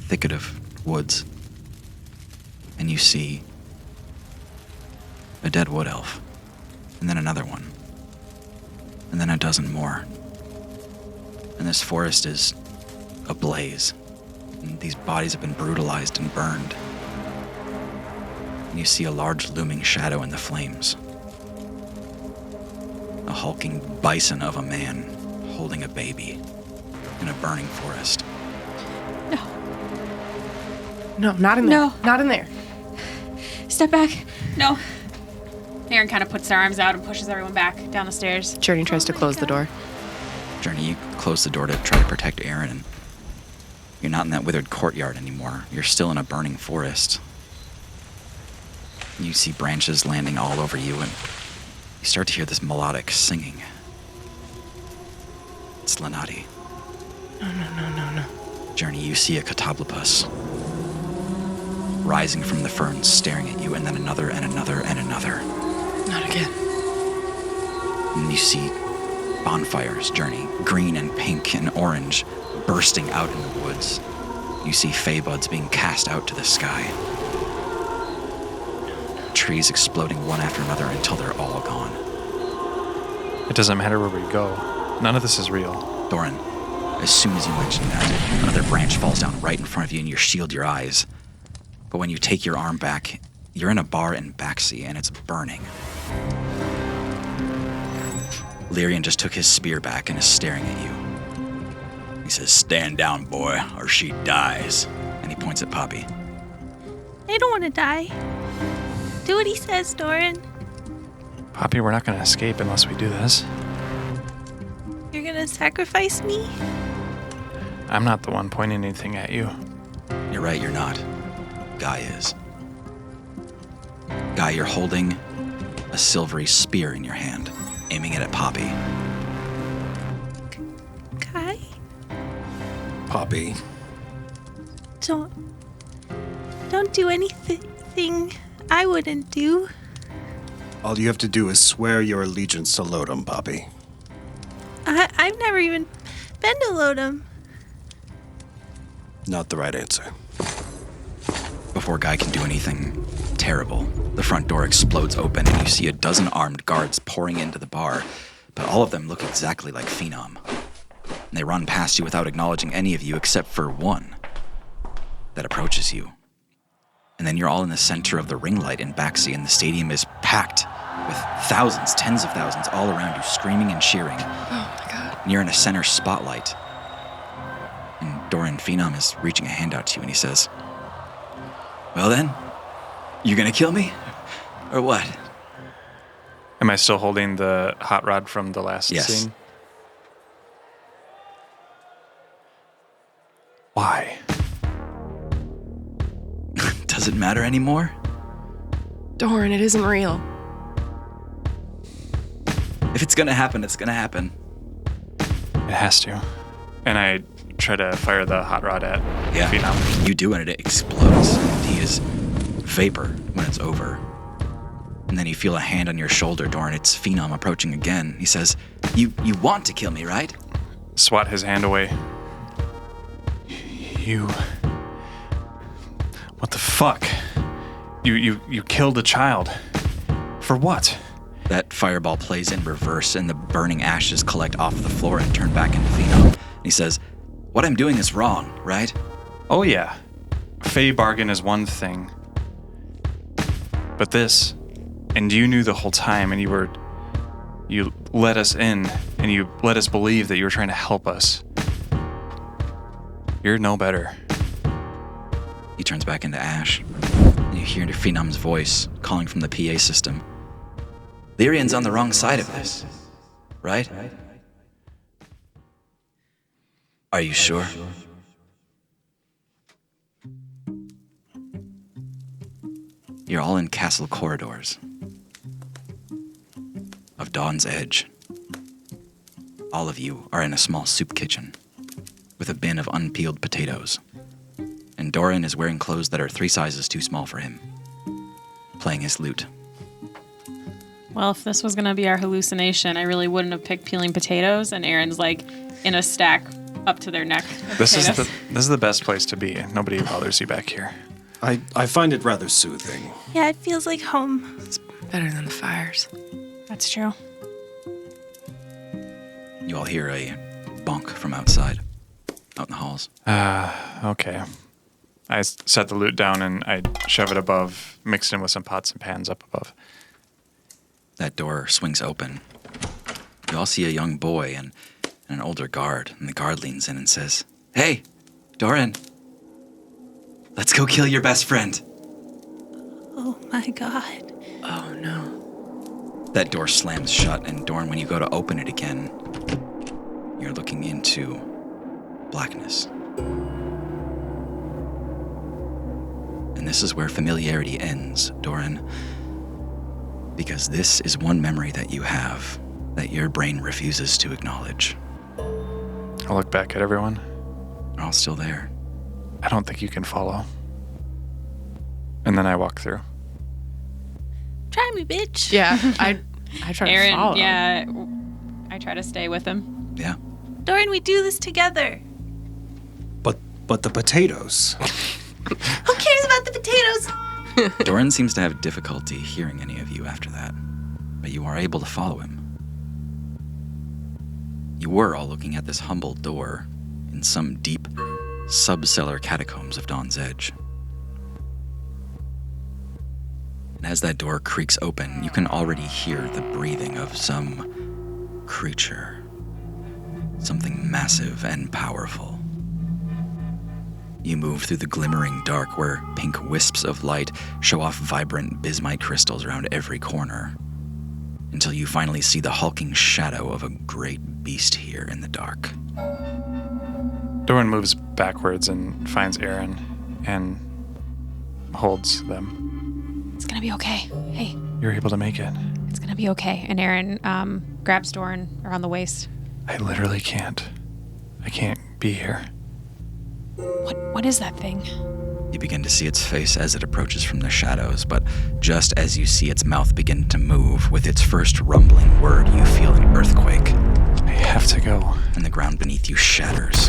thicket of woods, and you see a dead wood elf, and then another one, and then a dozen more. And this forest is ablaze, and these bodies have been brutalized and burned. And you see a large looming shadow in the flames. A hulking bison of a man holding a baby in a burning forest. No, not in there. No. Not in there. Step back. No. Aaron kind of puts their arms out and pushes everyone back down the stairs. Journey tries to close the door. Journey, you close the door to try to protect Aaron, and you're not in that withered courtyard anymore. You're still in a burning forest. You see branches landing all over you, and you start to hear this melodic singing. It's Lenati. No. Journey, you see a catablopus rising from the ferns, staring at you, and then another and another and another. Not again. And you see bonfires, Journey, green and pink and orange, bursting out in the woods. You see fey buds being cast out to the sky. Trees exploding one after another until they're all gone. It doesn't matter where we go. None of this is real. Doran, as soon as you mention that, another branch falls down right in front of you and you shield your eyes. But when you take your arm back, you're in a bar in Baxi and it's burning. Lyrian just took his spear back and is staring at you. He says, "Stand down, boy, or she dies." And he points at Poppy. I don't want to die. Do what he says, Doran. Poppy, we're not going to escape unless we do this. You're gonna sacrifice me? I'm not the one pointing anything at you. You're right, you're not. Guy is. Guy, you're holding a silvery spear in your hand, aiming it at Poppy. Kai? Poppy, Don't do anything I wouldn't do. all you have to do is swear your allegiance to Lodom, Poppy. I've never even been to Lodom. Not the right answer. Before Guy can do anything terrible, the front door explodes open and you see a dozen armed guards pouring into the bar, but all of them look exactly like Phenom. And they run past you without acknowledging any of you except for one that approaches you. And then you're all in the center of the ring light in Baxi, and the stadium is packed with thousands, tens of thousands all around you, screaming and cheering. Oh my god. And you're in a center spotlight. And Doran Phenom is reaching a hand out to you, and he says, "Well then, you gonna kill me? Or what?" Am I still holding the hot rod from the last Yes. scene? Why? Does it matter anymore? Doran, it isn't real. If it's gonna happen, it's gonna happen. It has to. And I try to fire the hot rod at Yeah, Phenom. you do, and it explodes. He is vapor when it's over. And then you feel a hand on your shoulder, Doran. It's Phenom approaching again. He says, You want to kill me, right?" Swat his hand away. You What the fuck? You killed a child. For what? That fireball plays in reverse, and the burning ashes collect off the floor and turn back into Phenom. And he says, "What I'm doing is wrong, right?" Oh yeah. Fey bargain is one thing. But this, and you knew the whole time, and you let us in, and you let us believe that you were trying to help us. You're no better. He turns back into ash, and you hear Phenom's voice calling from the PA system. "Lyrian's on the wrong side of this, right? Are you sure?" You're all in castle corridors of Dawn's Edge. All of you are in a small soup kitchen with a bin of unpeeled potatoes. And Doran is wearing clothes that are 3 sizes too small for him, playing his lute. Well, if this was going to be our hallucination, I really wouldn't have picked peeling potatoes, and Aaron's like in a stack up to their neck. This is the best place to be. Nobody bothers you back here. I find it rather soothing. Yeah, it feels like home. Better than the fires. That's true. You all hear a bonk from outside, out in the halls. Okay. I set the loot down and I shove it above, mixed in with some pots and pans up above. That door swings open. You all see a young boy and an older guard, and the guard leans in and says, "Hey, Doran, let's go kill your best friend." Oh my god. Oh no. That door slams shut, and Doran, when you go to open it again, you're looking into blackness. And this is where familiarity ends, Doran. Because this is one memory that you have that your brain refuses to acknowledge. I look back at everyone. They're all still there. I don't think you can follow. And then I walk through. Try me, bitch. Yeah, I try to Aaron, follow. yeah, I try to stay with him. Yeah. Doran, we do this together. But the potatoes. Who cares about the potatoes? Doran seems to have difficulty hearing any of you after that, but you are able to follow him. You were all looking at this humble door in some deep sub-cellar catacombs of Dawn's Edge. And as that door creaks open, you can already hear the breathing of some creature. Something massive and powerful. You move through the glimmering dark where pink wisps of light show off vibrant bismite crystals around every corner, until you finally see the hulking shadow of a great beast here in the dark. Doran moves backwards and finds Aaron and holds them. It's gonna be okay. Hey, You're able to make it. it's gonna be okay. And Aaron grabs Doran around the waist. I literally can't. I can't be here. What is that thing? You begin to see its face as it approaches from the shadows, but just as you see its mouth begin to move, with its first rumbling word, you feel an earthquake, I have to go. and the ground beneath you shatters,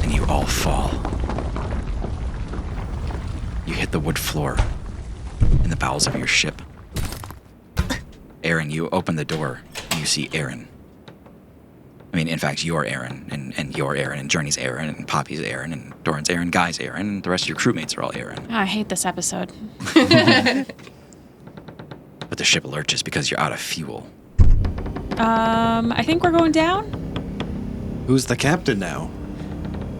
and you all fall. You hit the wood floor in the bowels of your ship. Aaron, you open the door, and you see Aaron. I mean, in fact, you're Aaron, and you're Aaron, and Journey's Aaron, and Poppy's Aaron, and Doran's Aaron, Guy's Aaron, and the rest of your crewmates are all Aaron. I hate this episode. But the ship lurches because you're out of fuel. I think we're going down. Who's the captain now?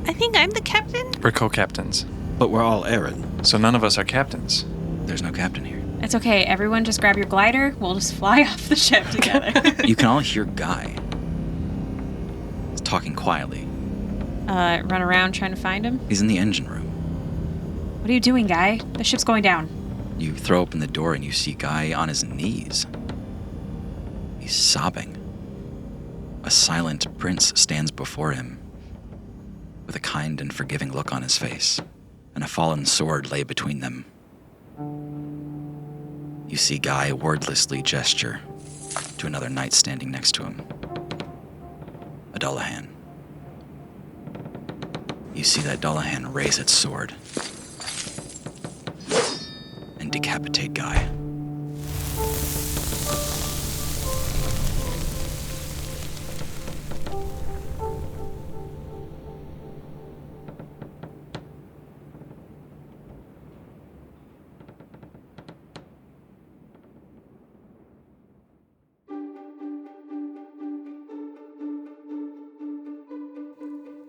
I think I'm the captain. We're co-captains, But we're all Aaron. so none of us are captains. There's no captain here. It's okay. Everyone just grab your glider. We'll just fly off the ship together. You can all hear Guy. He's talking quietly. Run around trying to find him. He's in the engine room. What are you doing, Guy? The ship's going down. You throw open the door and you see Guy on his knees. He's sobbing. A silent prince stands before him with a kind and forgiving look on his face, and a fallen sword lay between them. You see Guy wordlessly gesture to another knight standing next to him. A Dullahan. You see that Dullahan raise its sword, and decapitate Guy.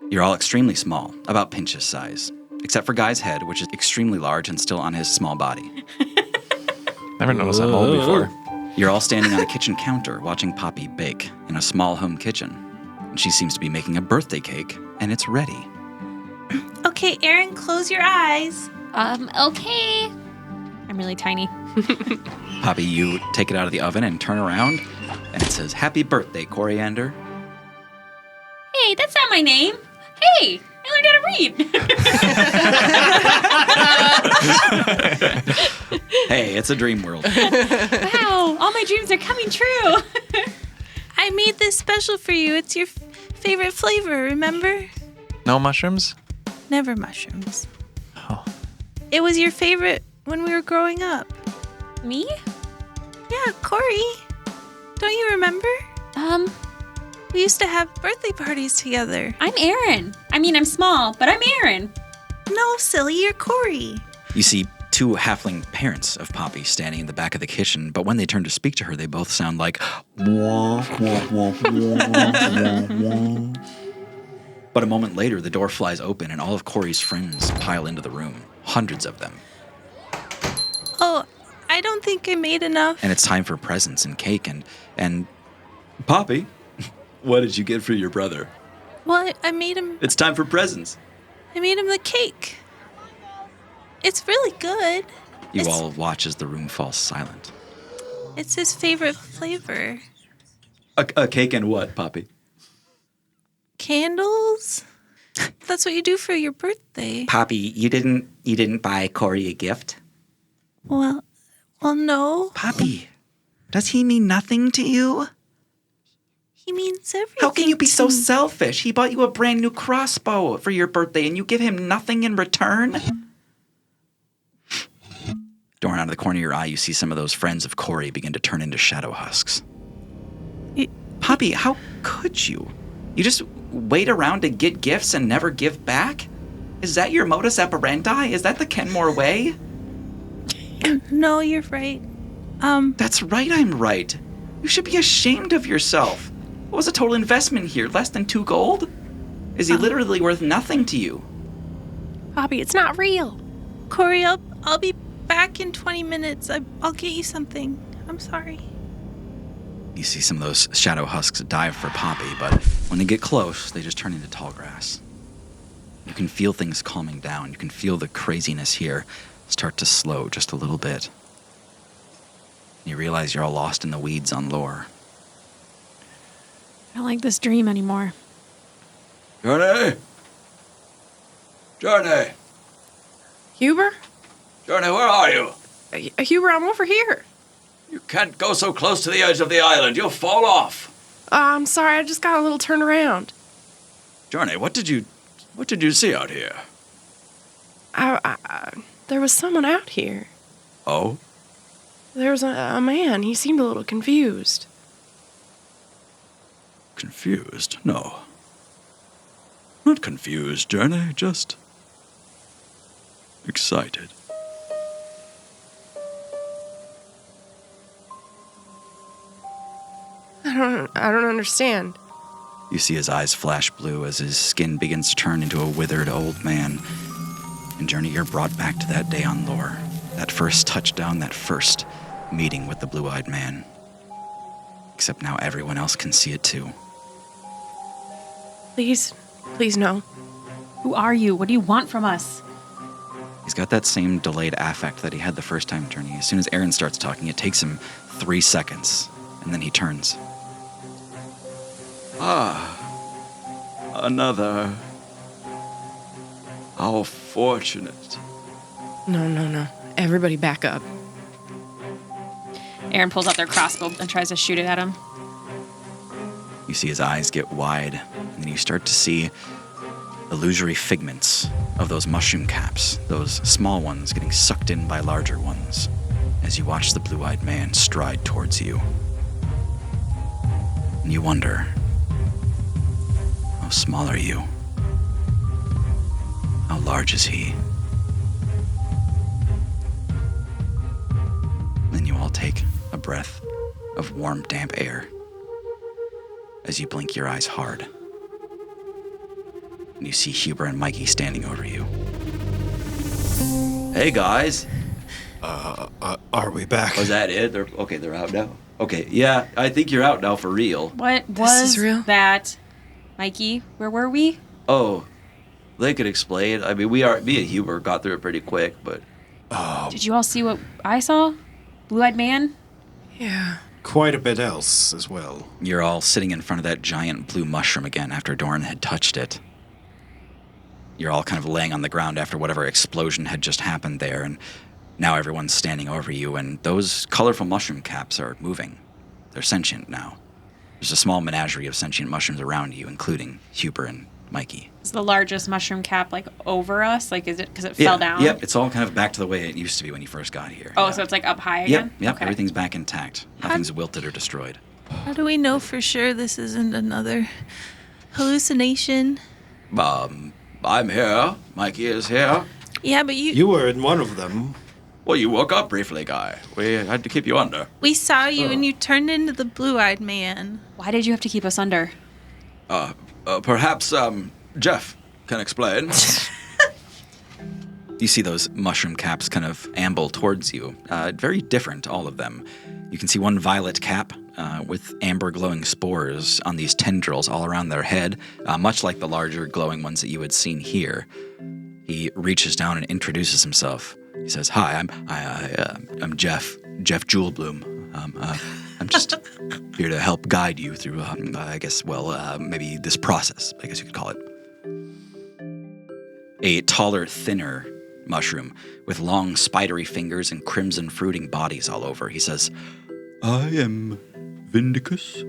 You're all extremely small, about Pinch's size, except for Guy's head, which is extremely large and still on his small body. Never noticed that mold before. You're all standing on a kitchen counter watching Poppy bake in a small home kitchen. And she seems to be making a birthday cake, and it's ready. Okay, Aaron, close your eyes. Okay. I'm really tiny. Poppy, you take it out of the oven and turn around, and it says, "Happy birthday, Coriander." Hey, that's not my name. Hey, I learned how to read. Hey, it's a dream world. Wow, all my dreams are coming true. I made this special for you. It's your favorite flavor, remember? No mushrooms? Never mushrooms. Oh. It was your favorite when we were growing up. Me? Yeah, Corey. Don't you remember? We used to have birthday parties together. I'm Aaron. I mean, I'm small, but I'm Aaron. No, silly, you're Corey. You see two halfling parents of Poppy standing in the back of the kitchen, but when they turn to speak to her, they both sound like wah, wah, wah, wah, wah. But a moment later, the door flies open and all of Corey's friends pile into the room. Hundreds of them. Oh, I don't think I made enough. And it's time for presents and cake and Poppy, what did you get for your brother? Well, I made him. It's time for presents. I made him the cake. It's really good. You all watch as the room falls silent. It's his favorite flavor. A cake and what, Poppy? Candles? That's what you do for your birthday. Poppy, you didn't buy Corey a gift? Well, no. Poppy, does he mean nothing to you? He means everything. How can you be to so me. selfish? He bought you a brand new crossbow for your birthday and you give him nothing in return? Doran, out of the corner of your eye, you see some of those friends of Corey begin to turn into shadow husks. Poppy, how could you? You just wait around to get gifts and never give back? Is that your modus operandi? Is that the Kenmore way? No, you're right. That's right, I'm right. You should be ashamed of yourself. What was the total investment here? Less than 2 gold? Is he literally worth nothing to you? Poppy, it's not real. Corey, I'll be back in 20 minutes. I'll get you something. I'm sorry. You see some of those shadow husks dive for Poppy, but when they get close, they just turn into tall grass. You can feel things calming down. You can feel the craziness here start to slow just a little bit. You realize you're all lost in the weeds on Lore. I don't like this dream anymore. Journey! Journey! Huber? Journey, where are you? Huber, I'm over here. You can't go so close to the edge of the island. You'll fall off. I'm sorry, I just got a little turned around. Journey, what did you see out here? There was someone out here. Oh? There was a man. He seemed a little confused. Confused? No. Not confused, Journey, just excited. I don't understand. You see his eyes flash blue as his skin begins to turn into a withered old man. And Journey, you're brought back to that day on Lore. That first touchdown, that first meeting with the blue-eyed man. Except now everyone else can see it too. Please no. Who are you? What do you want from us? He's got that same delayed affect that he had the first time, Journey. As soon as Aaron starts talking, it takes him 3 seconds, and then he turns. Another. How fortunate. No. Everybody back up. Aaron pulls out their crossbow and tries to shoot it at him. You see his eyes get wide, and then you start to see illusory figments of those mushroom caps, those small ones getting sucked in by larger ones, as you watch the blue-eyed man stride towards you. And you wonder, how small are you? How large is he? Then you all take a breath of warm, damp air as you blink your eyes hard. And you see Huber and Mikey standing over you. Hey, guys. Are we back? Was that it? They're out now? Okay, yeah, I think you're out now for real. What This was is real? that? Mikey, where were we? Oh, they could explain. I mean, me and Huber got through it pretty quick, but... Did you all see what I saw? Blue-eyed man? Yeah. Quite a bit else as well. You're all sitting in front of that giant blue mushroom again after Doran had touched it. You're all kind of laying on the ground after whatever explosion had just happened there, and now everyone's standing over you, and those colorful mushroom caps are moving. They're sentient now. There's a small menagerie of sentient mushrooms around you, including Huber and Mikey. Is the largest mushroom cap like over us? Like, is it because it fell down? Yep, it's all kind of back to the way it used to be when you first got here. Oh, yeah. so it's like up high again? Yep, Okay. everything's back intact. Nothing's wilted or destroyed. How do we know for sure this isn't another hallucination? I'm here. Mikey is here. Yeah, but You were in one of them. Well, you woke up briefly, Guy. We had to keep you under. we saw you and you turned into the blue-eyed man. Why did you have to keep us under? Perhaps, Jeff can explain. You see those mushroom caps kind of amble towards you. Very different, all of them. You can see one violet cap with amber glowing spores on these tendrils all around their head, much like the larger glowing ones that you had seen here. He reaches down and introduces himself. He says, "Hi, I'm Jeff Jewelbloom. I'm just here to help guide you through, maybe this process, I guess you could call it." A taller, thinner mushroom with long, spidery fingers and crimson fruiting bodies all over. He says, "I am Vindicus.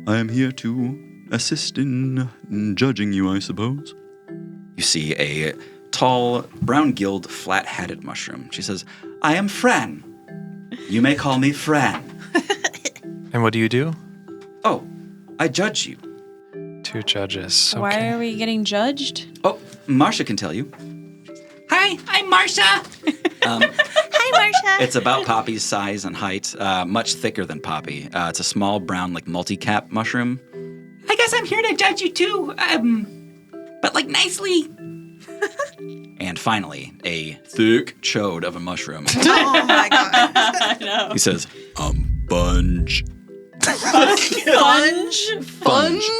I am here to assist in judging you, I suppose." You see a tall, brown-gilled, flat-hatted mushroom. She says, "I am Fran. You may call me Fran." And what do you do? "Oh, I judge you." 2 judges. Okay. Why are we getting judged? "Oh, Marcia can tell you." "Hi, I'm Marcia." Hi, Marcia. It's about Poppy's size and height, much thicker than Poppy. It's a small, brown, multi-cap mushroom. "I guess I'm here to judge you too, but nicely." And finally, a thick chode of a mushroom. Oh my god. He says, "Bunge." Sponge?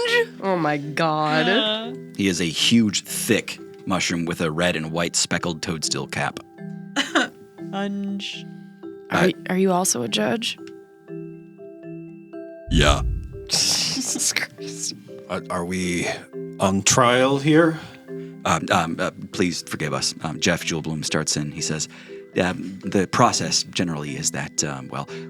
Oh my god. He is a huge, thick mushroom with a red and white speckled toadstool cap. Sponge. Are you also a judge? Yeah. Jesus Christ. Are we on trial here? Please forgive us. Jeff Jewelbloom starts in. He says, the process generally is that,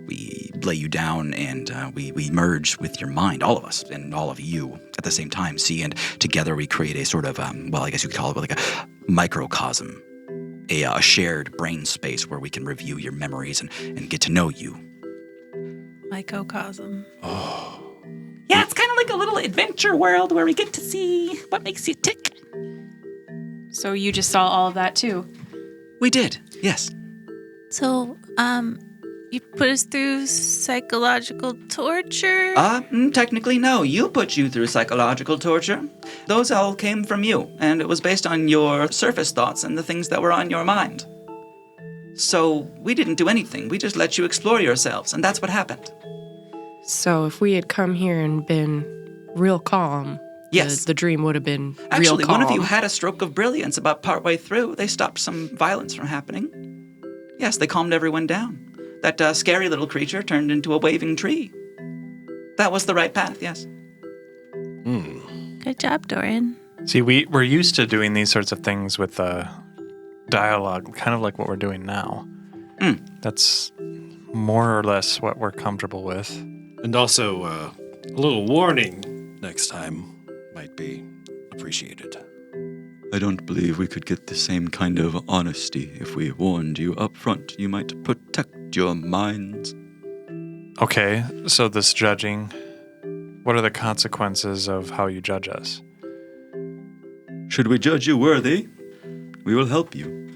we lay you down and we merge with your mind, all of us and all of you at the same time, see, and together we create a sort of, I guess you could call it like a microcosm, a shared brain space where we can review your memories and get to know you. Microcosm. Yeah, it's kind of like a little adventure world where we get to see what makes you tick. So you just saw all of that too? We did, yes. So, you put us through psychological torture? Technically, no. You put you through psychological torture. Those all came from you, and it was based on your surface thoughts and the things that were on your mind. So we didn't do anything. We just let you explore yourselves, and that's what happened. So if we had come here and been real calm, Yes. the dream would have been real Actually, calm. one of you had a stroke of brilliance about partway through. They stopped some violence from happening. Yes, they calmed everyone down. That scary little creature turned into a waving tree. That was the right path, yes. Good job, Dorian. See, we're used to doing these sorts of things with dialogue, kind of like what we're doing now. That's more or less what we're comfortable with. And also, a little warning next time might be appreciated. I don't believe we could get the same kind of honesty if we warned you up front. You might protect your minds. Okay, so this judging, what are the consequences of how you judge us? Should we judge you worthy, we will help you.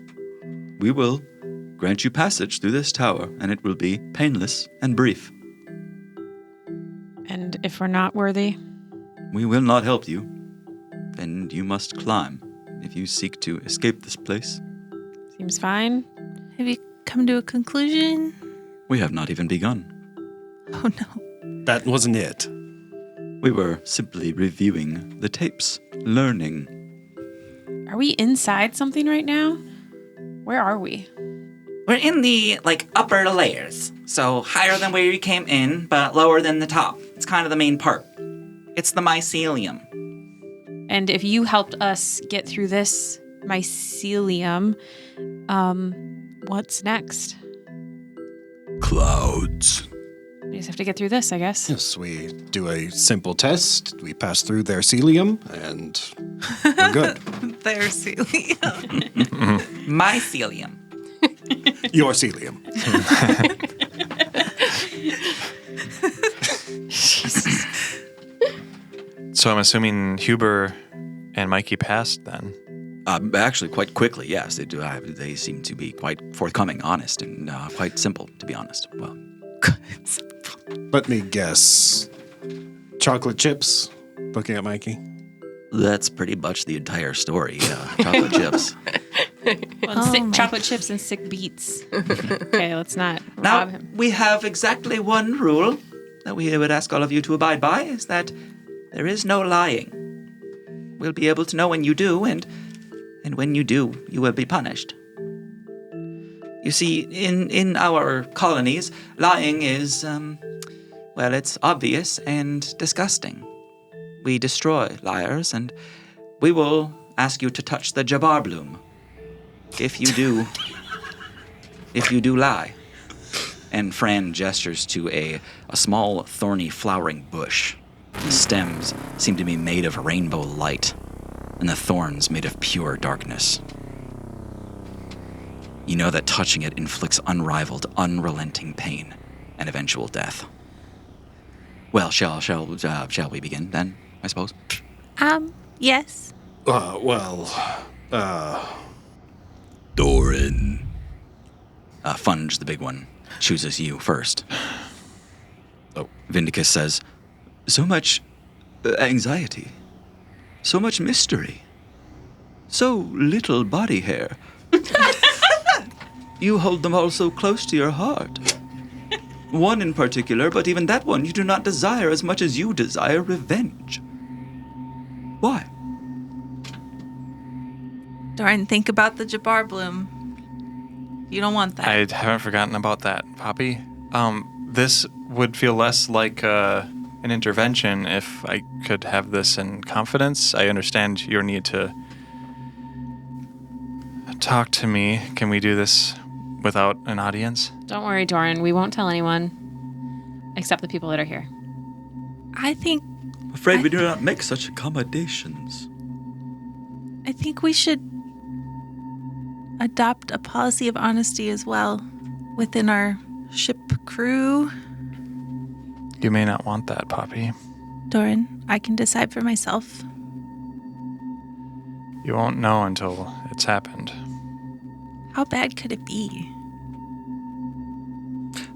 We will grant you passage through this tower, and it will be painless and brief. And if we're not worthy? We will not help you. Then you must climb if you seek to escape this place. Seems fine. Have you come to a conclusion? We have not even begun. Oh no. That wasn't it. We were simply reviewing the tapes, learning. Are we inside something right now? Where are we? We're in the, upper layers. So higher than where you came in, but lower than the top. It's kind of the main part. It's the mycelium. And if you helped us get through this mycelium, what's next? Clouds. We just have to get through this, I guess. Yes, we do a simple test. We pass through their celium, and we're good. There's Celia. Mycelium. Your celium. So I'm assuming Huber and Mikey passed then. Actually, quite quickly, yes. They do. They seem to be quite forthcoming, honest, and quite simple, to be honest. Well, Let me guess. Chocolate chips? Looking at Mikey. that's pretty much the entire story. Chocolate chips. Well, sick chocolate chips and sick beets. Okay, let's not Now, rob him. we have exactly one rule that we would ask all of you to abide by, is that there is no lying. We'll be able to know when you do, and when you do, you will be punished. You see, in our colonies, lying is, it's obvious and disgusting. We destroy liars, and we will ask you to touch the Jabbar bloom. If you do lie. And Fran gestures to a small, thorny, flowering bush. The stems seem to be made of rainbow light, and the thorns made of pure darkness. You know that touching it inflicts unrivaled, unrelenting pain and eventual death. Well, shall we begin then, I suppose? Yes. Doran. Funge, the big one, chooses you first. Oh, Vindicus says, so much anxiety, so much mystery, so little body hair. You hold them all so close to your heart. One in particular, but even that one you do not desire as much as you desire revenge. Why? Doran, think about the Jabbar bloom. You don't want that. I haven't forgotten about that, Poppy. This would feel less like an intervention if I could have this in confidence. I understand your need to talk to me. Can we do this without an audience? Don't worry, Doran. We won't tell anyone except the people that are here. I think Afraid we do not make such accommodations. I think we should adopt a policy of honesty as well within our ship crew. You may not want that, Poppy. Doran, I can decide for myself. You won't know until it's happened. How bad could it be?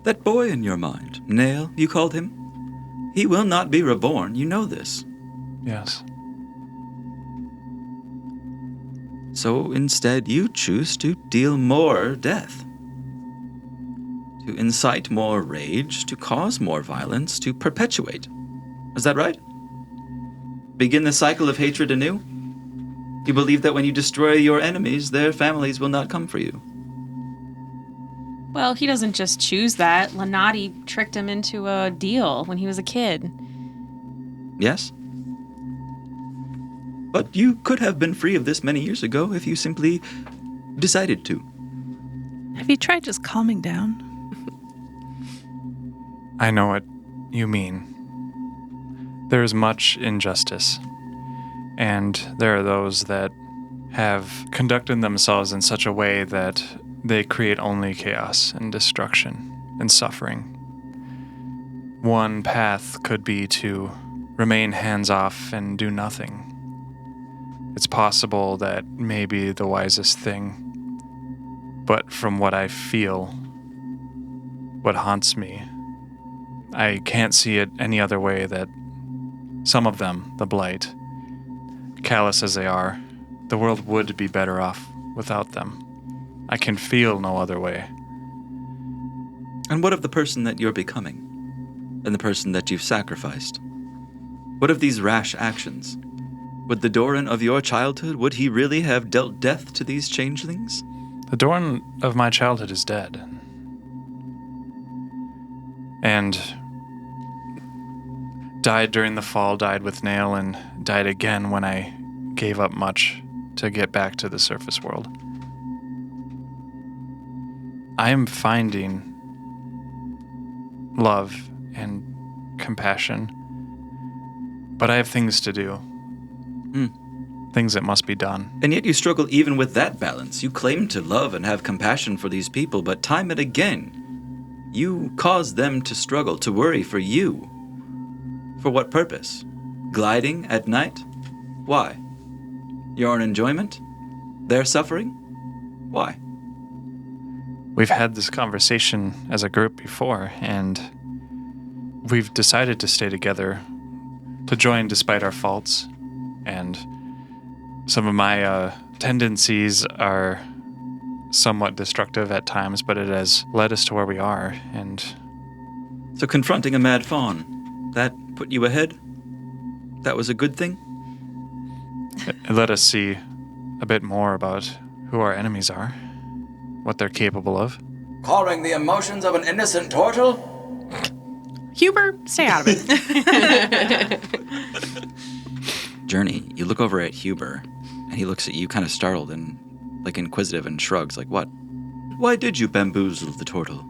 That boy in your mind, Nail, you called him? He will not be reborn, you know this. Yes. So instead you choose to deal more death. To incite more rage, to cause more violence, to perpetuate. Is that right? Begin the cycle of hatred anew? You believe that when you destroy your enemies, their families will not come for you. Well, he doesn't just choose that. Lanati tricked him into a deal when he was a kid. Yes? But you could have been free of this many years ago if you simply decided to. Have you tried just calming down? I know what you mean. There is much injustice, and there are those that have conducted themselves in such a way that they create only chaos and destruction and suffering. One path could be to remain hands-off and do nothing. It's possible that may be the wisest thing, but from what I feel, what haunts me, I can't see it any other way that some of them, the Blight, callous as they are, the world would be better off without them. I can feel no other way. And what of the person that you're becoming? And the person that you've sacrificed? What of these rash actions? Would the Doran of your childhood, would he really have dealt death to these changelings? The Doran of my childhood is dead. And died during the fall, died with Nail, and died again when I gave up much to get back to the surface world. I am finding love and compassion, but I have things to do. Things that must be done. And yet you struggle even with that balance. You claim to love and have compassion for these people, but time and again, you cause them to struggle, to worry for you. For what purpose? Gliding at night? Why? Your own enjoyment? Their suffering? Why? We've had this conversation as a group before, and we've decided to stay together, to join despite our faults, and some of my tendencies are somewhat destructive at times, but it has led us to where we are, and... So confronting a mad fawn, that put you ahead? That was a good thing? It let us see a bit more about who our enemies are, what they're capable of. Calling the emotions of an innocent turtle? Huber, stay out of it. Journey, you look over at Huber, and he looks at you kind of startled and, like, inquisitive and shrugs, like, what? Why did you bamboozle the turtle?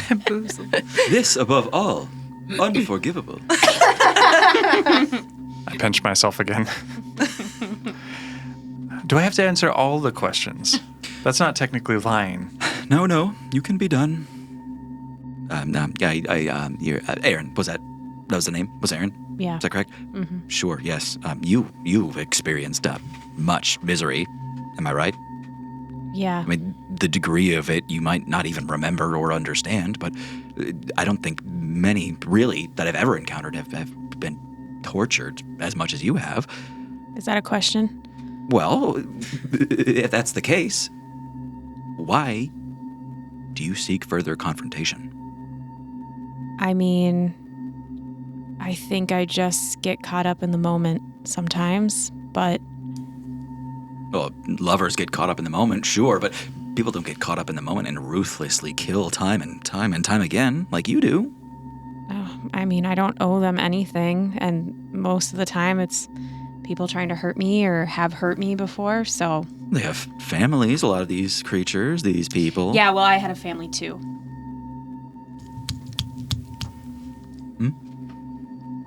Bamboozle. This, above all, unforgivable. I pinch myself again. Do I have to answer all the questions? That's not technically lying. No, you can be done. Aaron, that was the name? Was Aaron? Yeah. Is that correct? Mm-hmm. Sure, yes. You've experienced much misery. Am I right? Yeah. I mean, the degree of it you might not even remember or understand, but I don't think many, really, that I've ever encountered have been tortured as much as you have. Is that a question? Well, if that's the case, why do you seek further confrontation? I mean, I think I just get caught up in the moment sometimes, but... Well, lovers get caught up in the moment, sure, but people don't get caught up in the moment and ruthlessly kill time and time again, like you do. I mean, I don't owe them anything, and most of the time it's people trying to hurt me or have hurt me before, so... They have families, a lot of these creatures, these people. Yeah, well, I had a family too.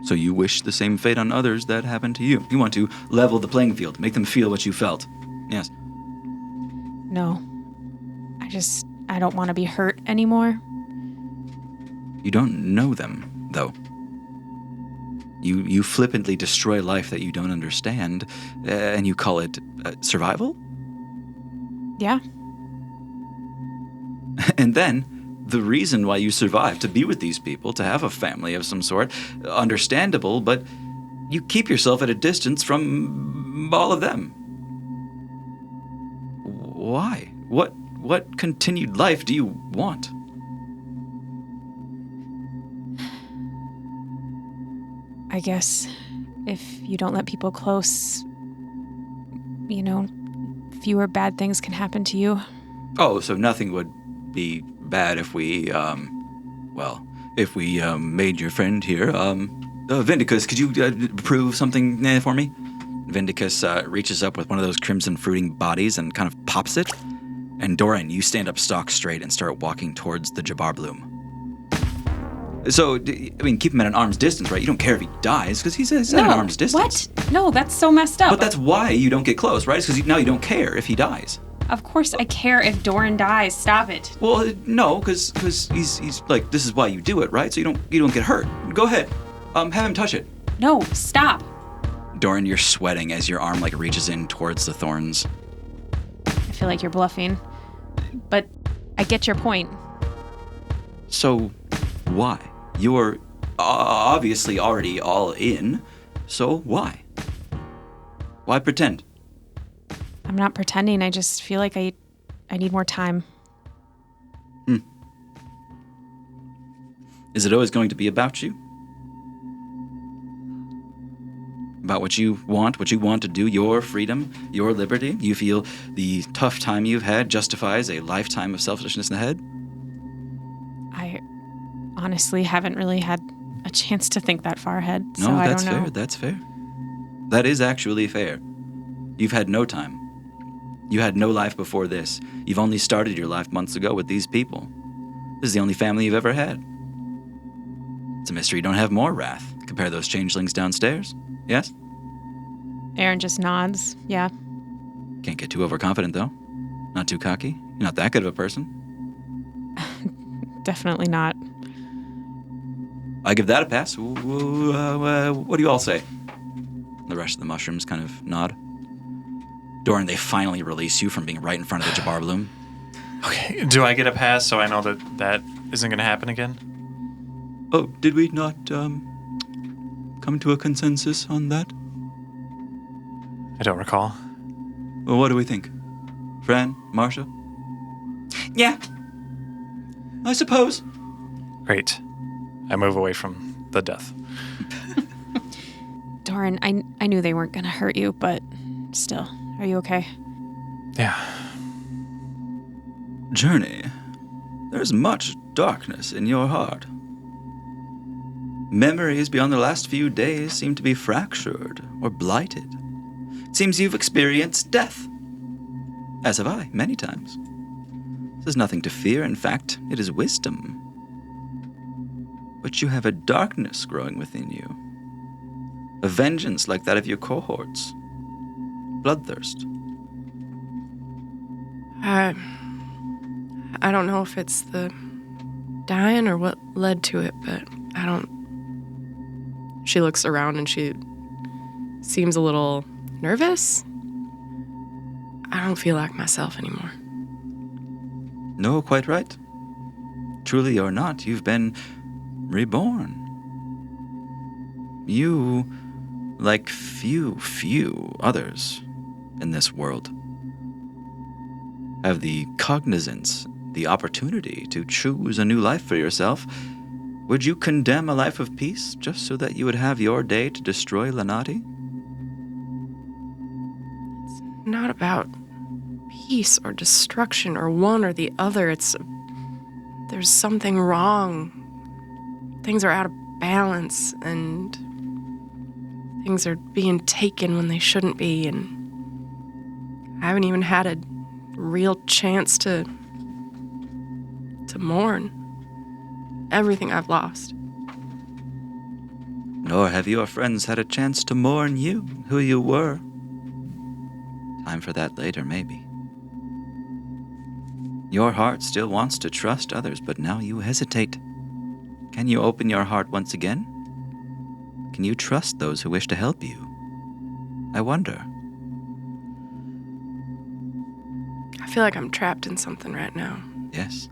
So you wish the same fate on others that happened to you. You want to level the playing field, make them feel what you felt. Yes. No. I don't want to be hurt anymore. You don't know them, though. You flippantly destroy life that you don't understand, and you call it survival? Yeah. And then, the reason why you survive, to be with these people, to have a family of some sort, understandable, but you keep yourself at a distance from all of them. Why? What continued life do you want? I guess if you don't let people close, fewer bad things can happen to you. Oh, so nothing would be bad if we, made your friend here, Vindicus, could you prove something for me? Vindicus reaches up with one of those crimson fruiting bodies and kind of pops it. And Doran, you stand up stock straight and start walking towards the Jabbar Bloom. So, I mean, keep him at an arm's distance, right? You don't care if he dies because he's at an arm's distance. What? No, that's so messed up. But that's why you don't get close, right? It's because now you don't care if he dies. Of course I care if Doran dies. Stop it. Well, no, because he's like, this is why you do it, right? So you don't get hurt. Go ahead. Have him touch it. No, stop. Doran, you're sweating as your arm reaches in towards the thorns. I feel like you're bluffing. But I get your point. So, why? You're obviously already all in, so why? Why pretend? I'm not pretending. I just feel like I need more time. Is it always going to be about you? About what you want to do, your freedom, your liberty? You feel the tough time you've had justifies a lifetime of selfishness in the head? I honestly haven't really had a chance to think that far ahead, No, so I that's don't know. fair. That's fair. That is actually fair. You've had no time. You had no life before this. You've only started your life months ago with these people. This is the only family you've ever had. It's a mystery you don't have more wrath. Compare those changelings downstairs. Yes? Aaron just nods. Yeah. Can't get too overconfident, though. Not too cocky. You're not that good of a person. Definitely not. I give that a pass. What do you all say? The rest of the mushrooms kind of nod. Doran, they finally release you from being right in front of the Jabbar Bloom. Okay, do I get a pass so I know that isn't going to happen again? Oh, did we not come to a consensus on that? I don't recall. Well, what do we think? Fran? Marsha? Yeah. I suppose. Great. I move away from the death. Doran, I knew they weren't going to hurt you, but still, are you okay? Yeah. Journey, there's much darkness in your heart. Memories beyond the last few days seem to be fractured or blighted. It seems you've experienced death. As have I, many times. This is nothing to fear. In fact, it is wisdom. But you have a darkness growing within you. A vengeance like that of your cohorts. Bloodthirst. I don't know if it's the dying or what led to it, but I don't. She looks around and she seems a little nervous. I don't feel like myself anymore. No, quite right. Truly or not, you've been reborn. You, like few others in this world, have the cognizance, the opportunity to choose a new life for yourself. Would you condemn a life of peace just so that you would have your day to destroy Lanati? It's not about peace or destruction or one or the other. There's something wrong. Things are out of balance and things are being taken when they shouldn't be, and I haven't even had a real chance to mourn everything I've lost. Nor have your friends had a chance to mourn you, who you were. Time for that later, maybe. Your heart still wants to trust others, but now you hesitate. Can you open your heart once again? Can you trust those who wish to help you? I wonder. I feel like I'm trapped in something right now. Yes.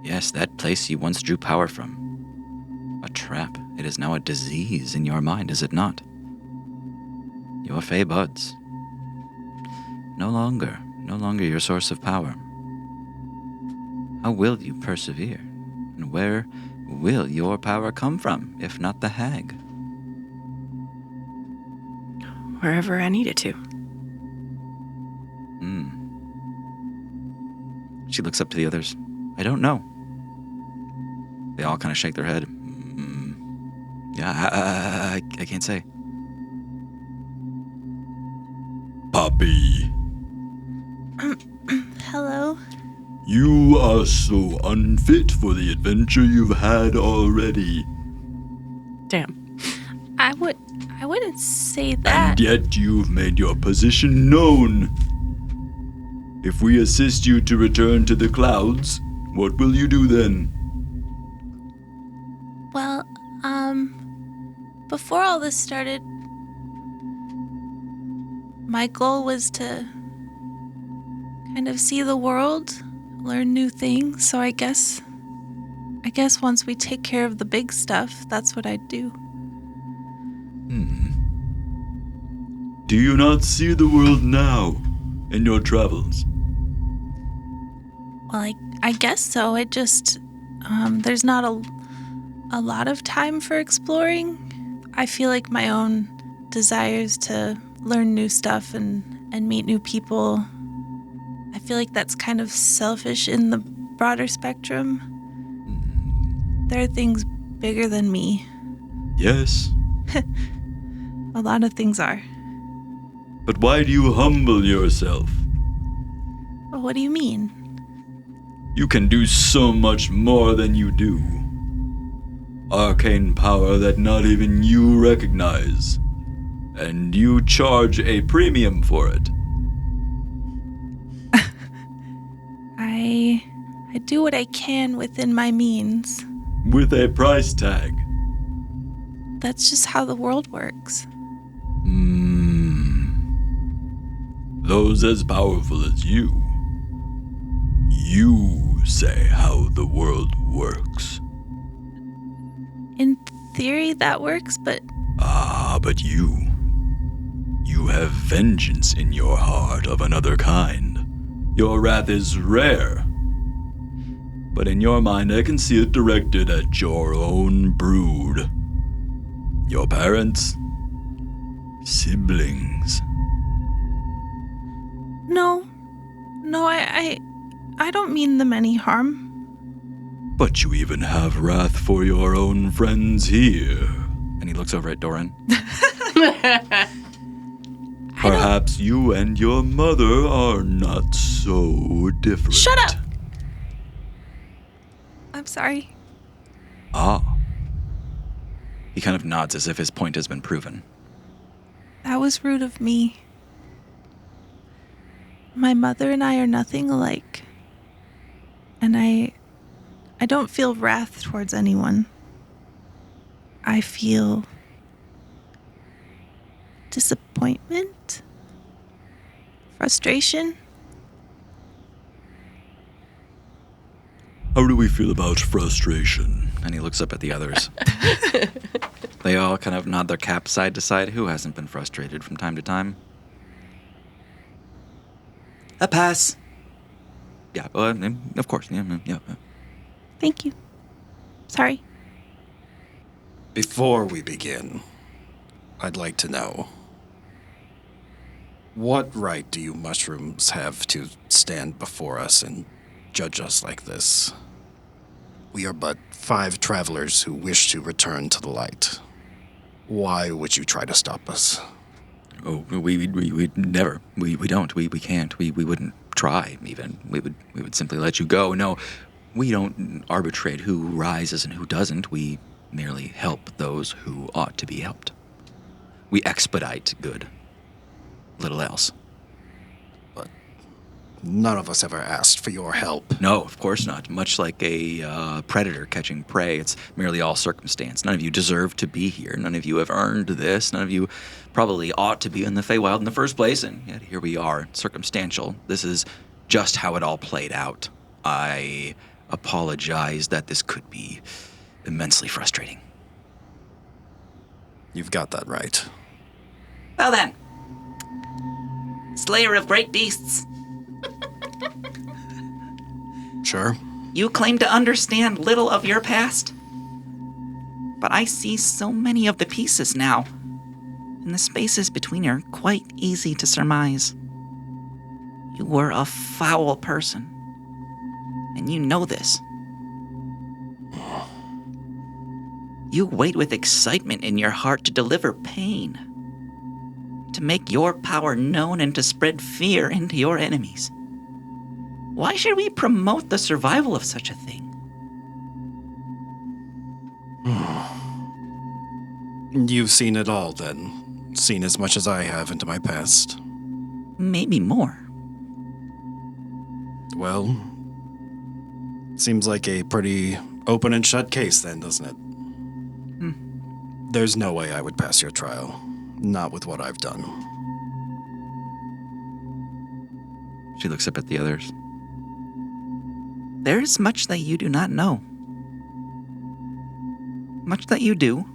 Yes, that place you once drew power from. A trap. It is now a disease in your mind, is it not? Your Fey buds. No longer your source of power. How will you persevere? And where will your power come from, if not the hag? Wherever I need it to. She looks up to the others. I don't know. They all kind of shake their head. Yeah, I can't say. Poppy. Hello? You are so unfit for the adventure you've had already. Damn. I wouldn't say that. And yet you've made your position known. If we assist you to return to the clouds, what will you do then? Well, before all this started, my goal was to kind of see the world, learn new things. So I guess once we take care of the big stuff, that's what I'd do. Do you not see the world now in your travels? Well, I guess so. It just, there's not a lot of time for exploring. I feel like my own desires to learn new stuff and meet new people, I feel like that's kind of selfish in the broader spectrum. There are things bigger than me. Yes. A lot of things are. But why do you humble yourself? Well, what do you mean? You can do so much more than you do. Arcane power that not even you recognize. And you charge a premium for it. I do what I can within my means. With a price tag. That's just how the world works. Those as powerful as you say how the world works. In theory, that works, but... But you have vengeance in your heart of another kind. Your wrath is rare. But in your mind, I can see it directed at your own brood. Your parents, siblings. No, I don't mean them any harm. But you even have wrath for your own friends here. And he looks over at Doran. Perhaps you and your mother are not so different. Shut up! I'm sorry. He kind of nods as if his point has been proven. That was rude of me. My mother and I are nothing alike. And I don't feel wrath towards anyone. I feel disappointment, frustration. How do we feel about frustration? And he looks up at the others. They all kind of nod their caps side to side. Who hasn't been frustrated from time to time? A pass. Yeah, of course. Yeah. Thank you. Sorry. Before we begin, I'd like to know, what right do you mushrooms have to stand before us and judge us like this? We are but 5 travelers who wish to return to the light. Why would you try to stop us? Oh, we never. We don't. We can't. We wouldn't try even. We would simply let you go. No, we don't arbitrate who rises and who doesn't. We merely help those who ought to be helped. We expedite good. Little else. But none of us ever asked for your help. No, of course not. Much like a predator catching prey, it's merely all circumstance. None of you deserve to be here. None of you have earned this. None of you probably ought to be in the Feywild in the first place, and yet here we are, circumstantial. This is just how it all played out. I apologize that this could be immensely frustrating. You've got that right. Well then, Slayer of Great Beasts, Sure. you claim to understand little of your past. But I see so many of the pieces now, and the spaces between are quite easy to surmise. You were a foul person, and you know this. You wait with excitement in your heart to deliver pain, to make your power known and to spread fear into your enemies. Why should we promote the survival of such a thing? You've seen it all, then. Seen as much as I have into my past. Maybe more. Well, seems like a pretty open and shut case then, doesn't it? There's no way I would pass your trial. Not with what I've done. She looks up at the others. There is much that you do not know. Much that you do,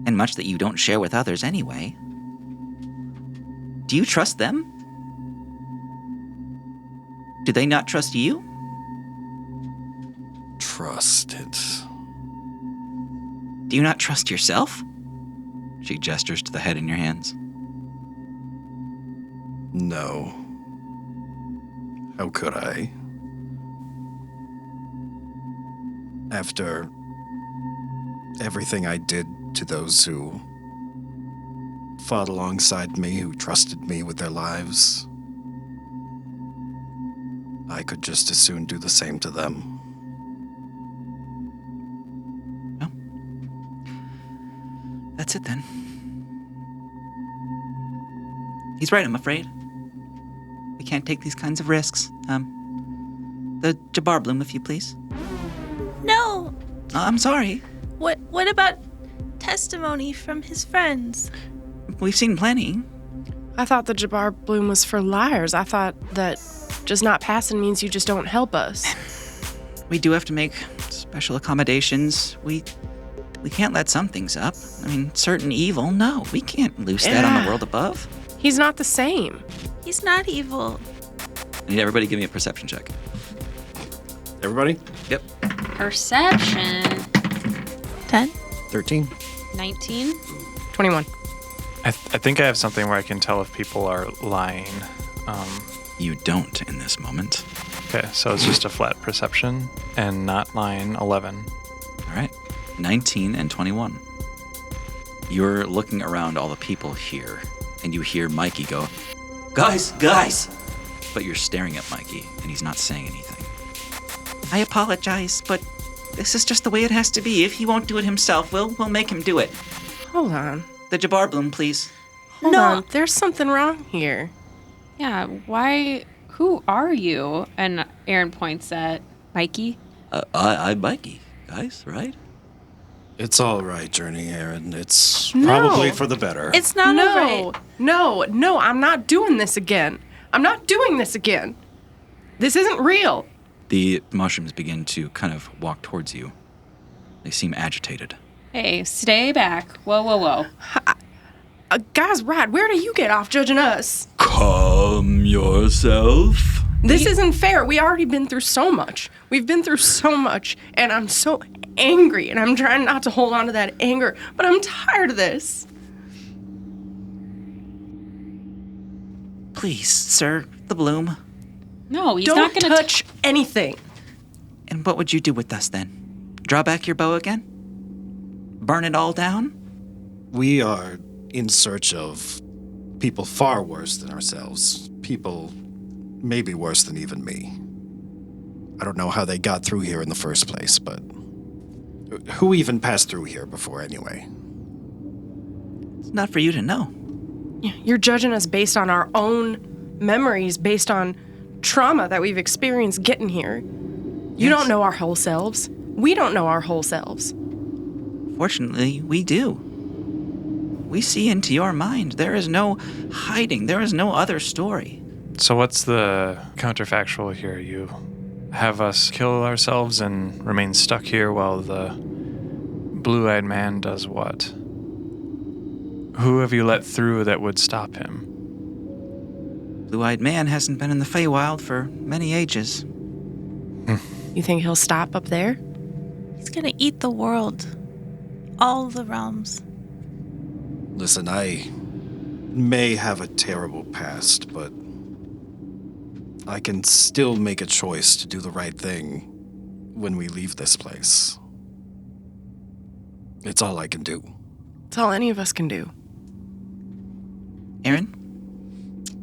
and much that you don't share with others anyway. Do you trust them? Do they not trust you? Trust it. Do you not trust yourself? She gestures to the head in your hands. No. How could I? After everything I did to those who fought alongside me, who trusted me with their lives, I could just as soon do the same to them. That's it then. He's right, I'm afraid. We can't take these kinds of risks. The Jabbar Bloom, if you please. No. I'm sorry. What about testimony from his friends? We've seen plenty. I thought the Jabbar Bloom was for liars. I thought that just not passing means you just don't help us. We do have to make special accommodations. We can't let some things up. I mean, certain evil, no. We can't loose that on the world above. He's not the same. He's not evil. I need everybody to give me a perception check. Everybody? Yep. Perception. 10. 13. 19. 21. I think I have something where I can tell if people are lying. You don't in this moment. Okay, so it's just a flat perception and not lying. 11. All right. 19 and 21. You're looking around all the people here, and you hear Mikey go, Guys! but you're staring at Mikey, and he's not saying anything. I apologize, but this is just the way it has to be. If he won't do it himself, we'll make him do it. Hold on. The Jabbar Bloom, please. Hold on. There's something wrong here. Yeah, why? Who are you? And Aaron points at Mikey. I'm Mikey, guys, right? It's all right, Journey, Aaron. It's No. probably for the better. It's not No, alright. no, I'm not doing this again. This isn't real. The mushrooms begin to kind of walk towards you. They seem agitated. Hey, stay back. Whoa. Guys, Rad, where do you get off judging us? Calm yourself. This isn't fair. We already been through so much. We've been through so much, and I'm so angry, and I'm trying not to hold on to that anger, but I'm tired of this. Please, sir, the Bloom. No, he's Don't not going to touch anything. And what would you do with us then? Draw back your bow again? Burn it all down? We are in search of people far worse than ourselves. People maybe worse than even me. I don't know how they got through here in the first place, but who even passed through here before anyway? It's not for you to know. You're judging us based on our own memories, based on trauma that we've experienced getting here. You don't know our whole selves. We don't know our whole selves. Fortunately, we do. We see into your mind. There is no hiding. There is no other story. So what's the counterfactual here? You have us kill ourselves and remain stuck here while the blue-eyed man does what? Who have you let through that would stop him? Blue-eyed man hasn't been in the Feywild for many ages. You think he'll stop up there? He's gonna eat the world. All the realms. Listen, I may have a terrible past, but I can still make a choice to do the right thing when we leave this place. It's all I can do. It's all any of us can do. Aaron?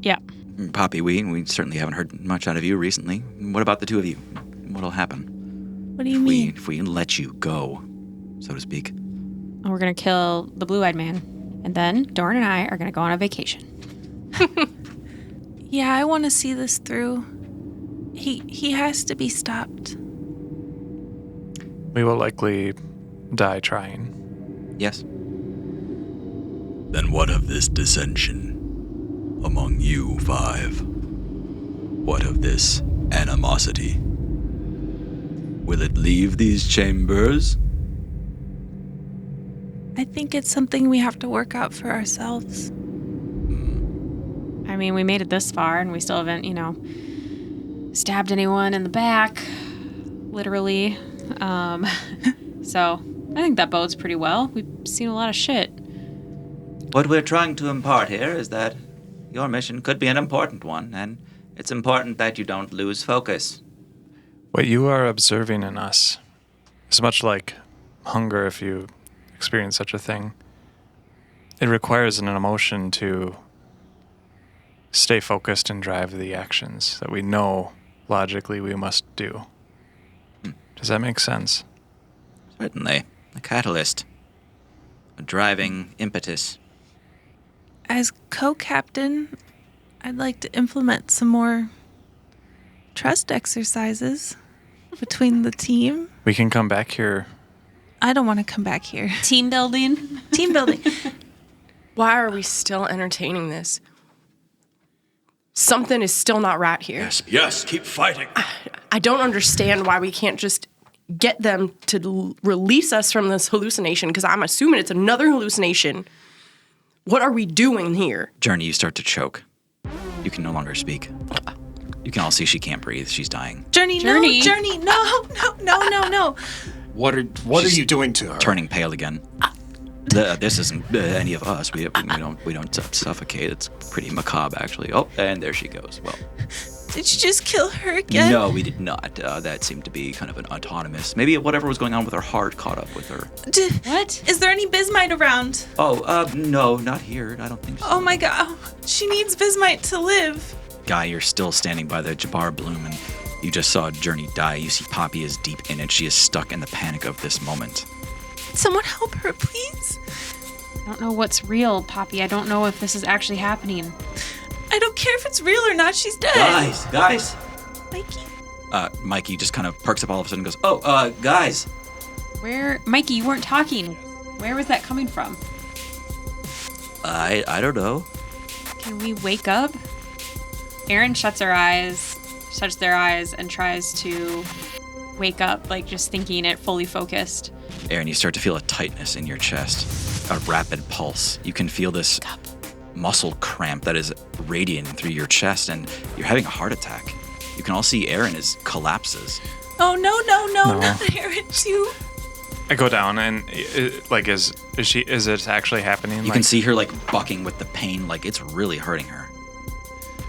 Yeah. Poppy, we certainly haven't heard much out of you recently. What about the two of you? What'll happen? What do you mean? If we let you go, so to speak. We're going to kill the blue-eyed man. And then Doran and I are going to go on a vacation. Yeah, I want to see this through. He has to be stopped. We will likely die trying. Yes. Then what of this dissension among you 5? What of this animosity? Will it leave these chambers? I think it's something we have to work out for ourselves. I mean, we made it this far and we still haven't, stabbed anyone in the back, literally. So I think that bodes pretty well. We've seen a lot of shit. What we're trying to impart here is that your mission could be an important one, and it's important that you don't lose focus. What you are observing in us is much like hunger, if you experience such a thing. It requires an emotion to stay focused and drive the actions that we know logically we must do. Does that make sense? Certainly. A catalyst. A driving impetus. As co-captain, I'd like to implement some more trust exercises between the team. We can come back here. I don't want to come back here. Team building? Team building. Why are we still entertaining this? Something is still not right here. Yes, keep fighting. I don't understand why we can't just get them to release us from this hallucination, because I'm assuming it's another hallucination. What are we doing here? Journey, you start to choke. You can no longer speak. You can all see she can't breathe. She's dying. Journey, no. What are you doing to her? Turning pale again. This isn't any of us. We don't suffocate. It's pretty macabre, actually. Oh, and there she goes. Well, Did you just kill her again? no, we did not. That seemed to be kind of an autonomous. Maybe whatever was going on with her heart caught up with her. What? Is there any bismite around? Oh, no, not here. I don't think so. Oh my god. She needs bismite to live. Guy, you're still standing by the Jabbar bloom, and you just saw Journey die. You see Poppy is deep in it. She is stuck in the panic of this moment. Someone help her, please. I don't know what's real, Poppy. I don't know if this is actually happening. I don't care if it's real or not. She's dead. Guys. Mikey? Mikey just kind of perks up all of a sudden and goes, guys. Mikey, you weren't talking. Where was that coming from? I don't know. Can we wake up? Erin shuts their eyes, and tries to wake up, like just thinking it fully focused. Erin, you start to feel a tightness in your chest, a rapid pulse. You can feel this muscle cramp that is radiating through your chest, and you're having a heart attack. You can all see Erin collapses. Oh, no, not Erin, too. I go down and is it actually happening? You can see her bucking with the pain, it's really hurting her.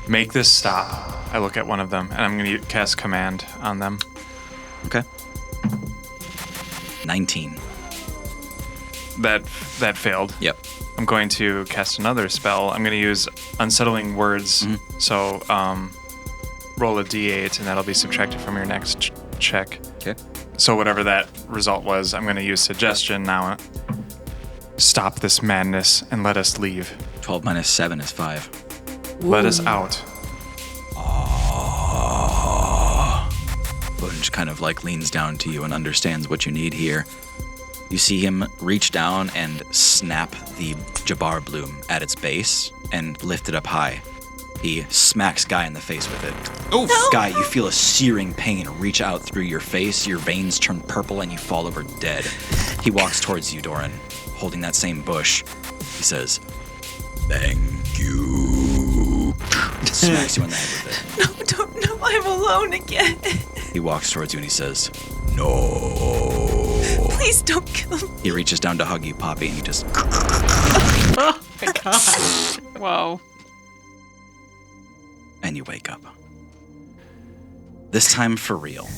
Make this stop. I look at one of them and I'm going to cast command on them. Okay. 19. That failed. Yep. I'm going to cast another spell. I'm going to use unsettling words. Mm-hmm. So roll a d8 and that'll be subtracted from your next check. Okay. So whatever that result was, I'm going to use suggestion now. Stop this madness and let us leave. 12 minus 7 is 5. Let us out. Bunch kind of leans down to you and understands what you need here. You see him reach down and snap the Jabbar bloom at its base and lift it up high. He smacks Guy in the face with it. Oof! No. Guy, you feel a searing pain reach out through your face. Your veins turn purple and you fall over dead. He walks towards you, Doran, holding that same bush. He says, "Thank you." Smacks you in the head with it. No, I'm alone again. He walks towards you and he says, "No." Please don't kill me. He reaches down to hug you, Poppy, and he just... Oh my god. Whoa. And you wake up. This time for real.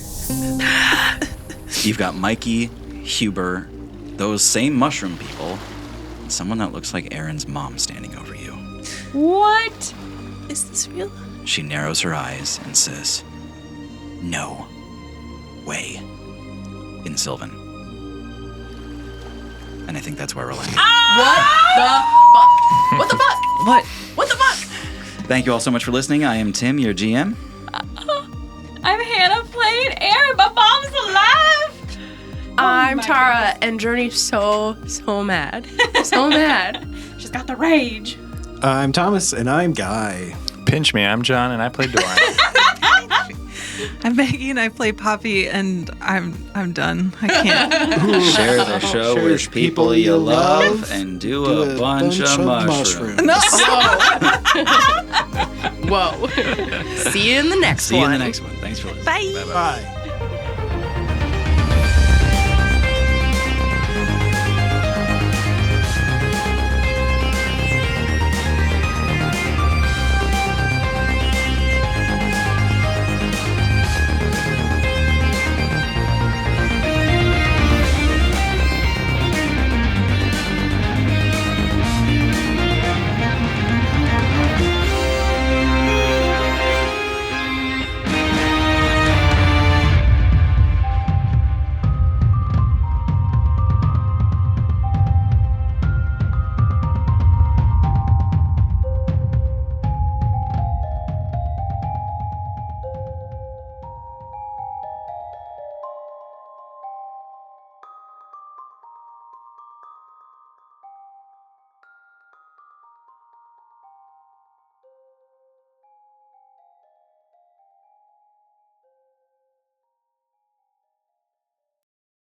You've got Mikey, Huber, those same mushroom people, and someone that looks like Erin's mom standing over you. What? Is this real? She narrows her eyes and says, "No way," in Sylvan. And I think that's where we're landing. What the fuck? What? What the fuck? Thank you all so much for listening. I am Tim, your GM. I'm Hannah playing Aaron. My mom's alive. I'm Tara, and Journey's so mad. So mad. She's got the rage. I'm Thomas, and I'm Guy. Pinch me. I'm John, and I play Doran. I'm Maggie and I play Poppy, and I'm done. I can't. Share the show with people you love and do a bunch of mushrooms. No. Whoa. See you in the next See you one. in the next one. Thanks for listening. Bye. Bye.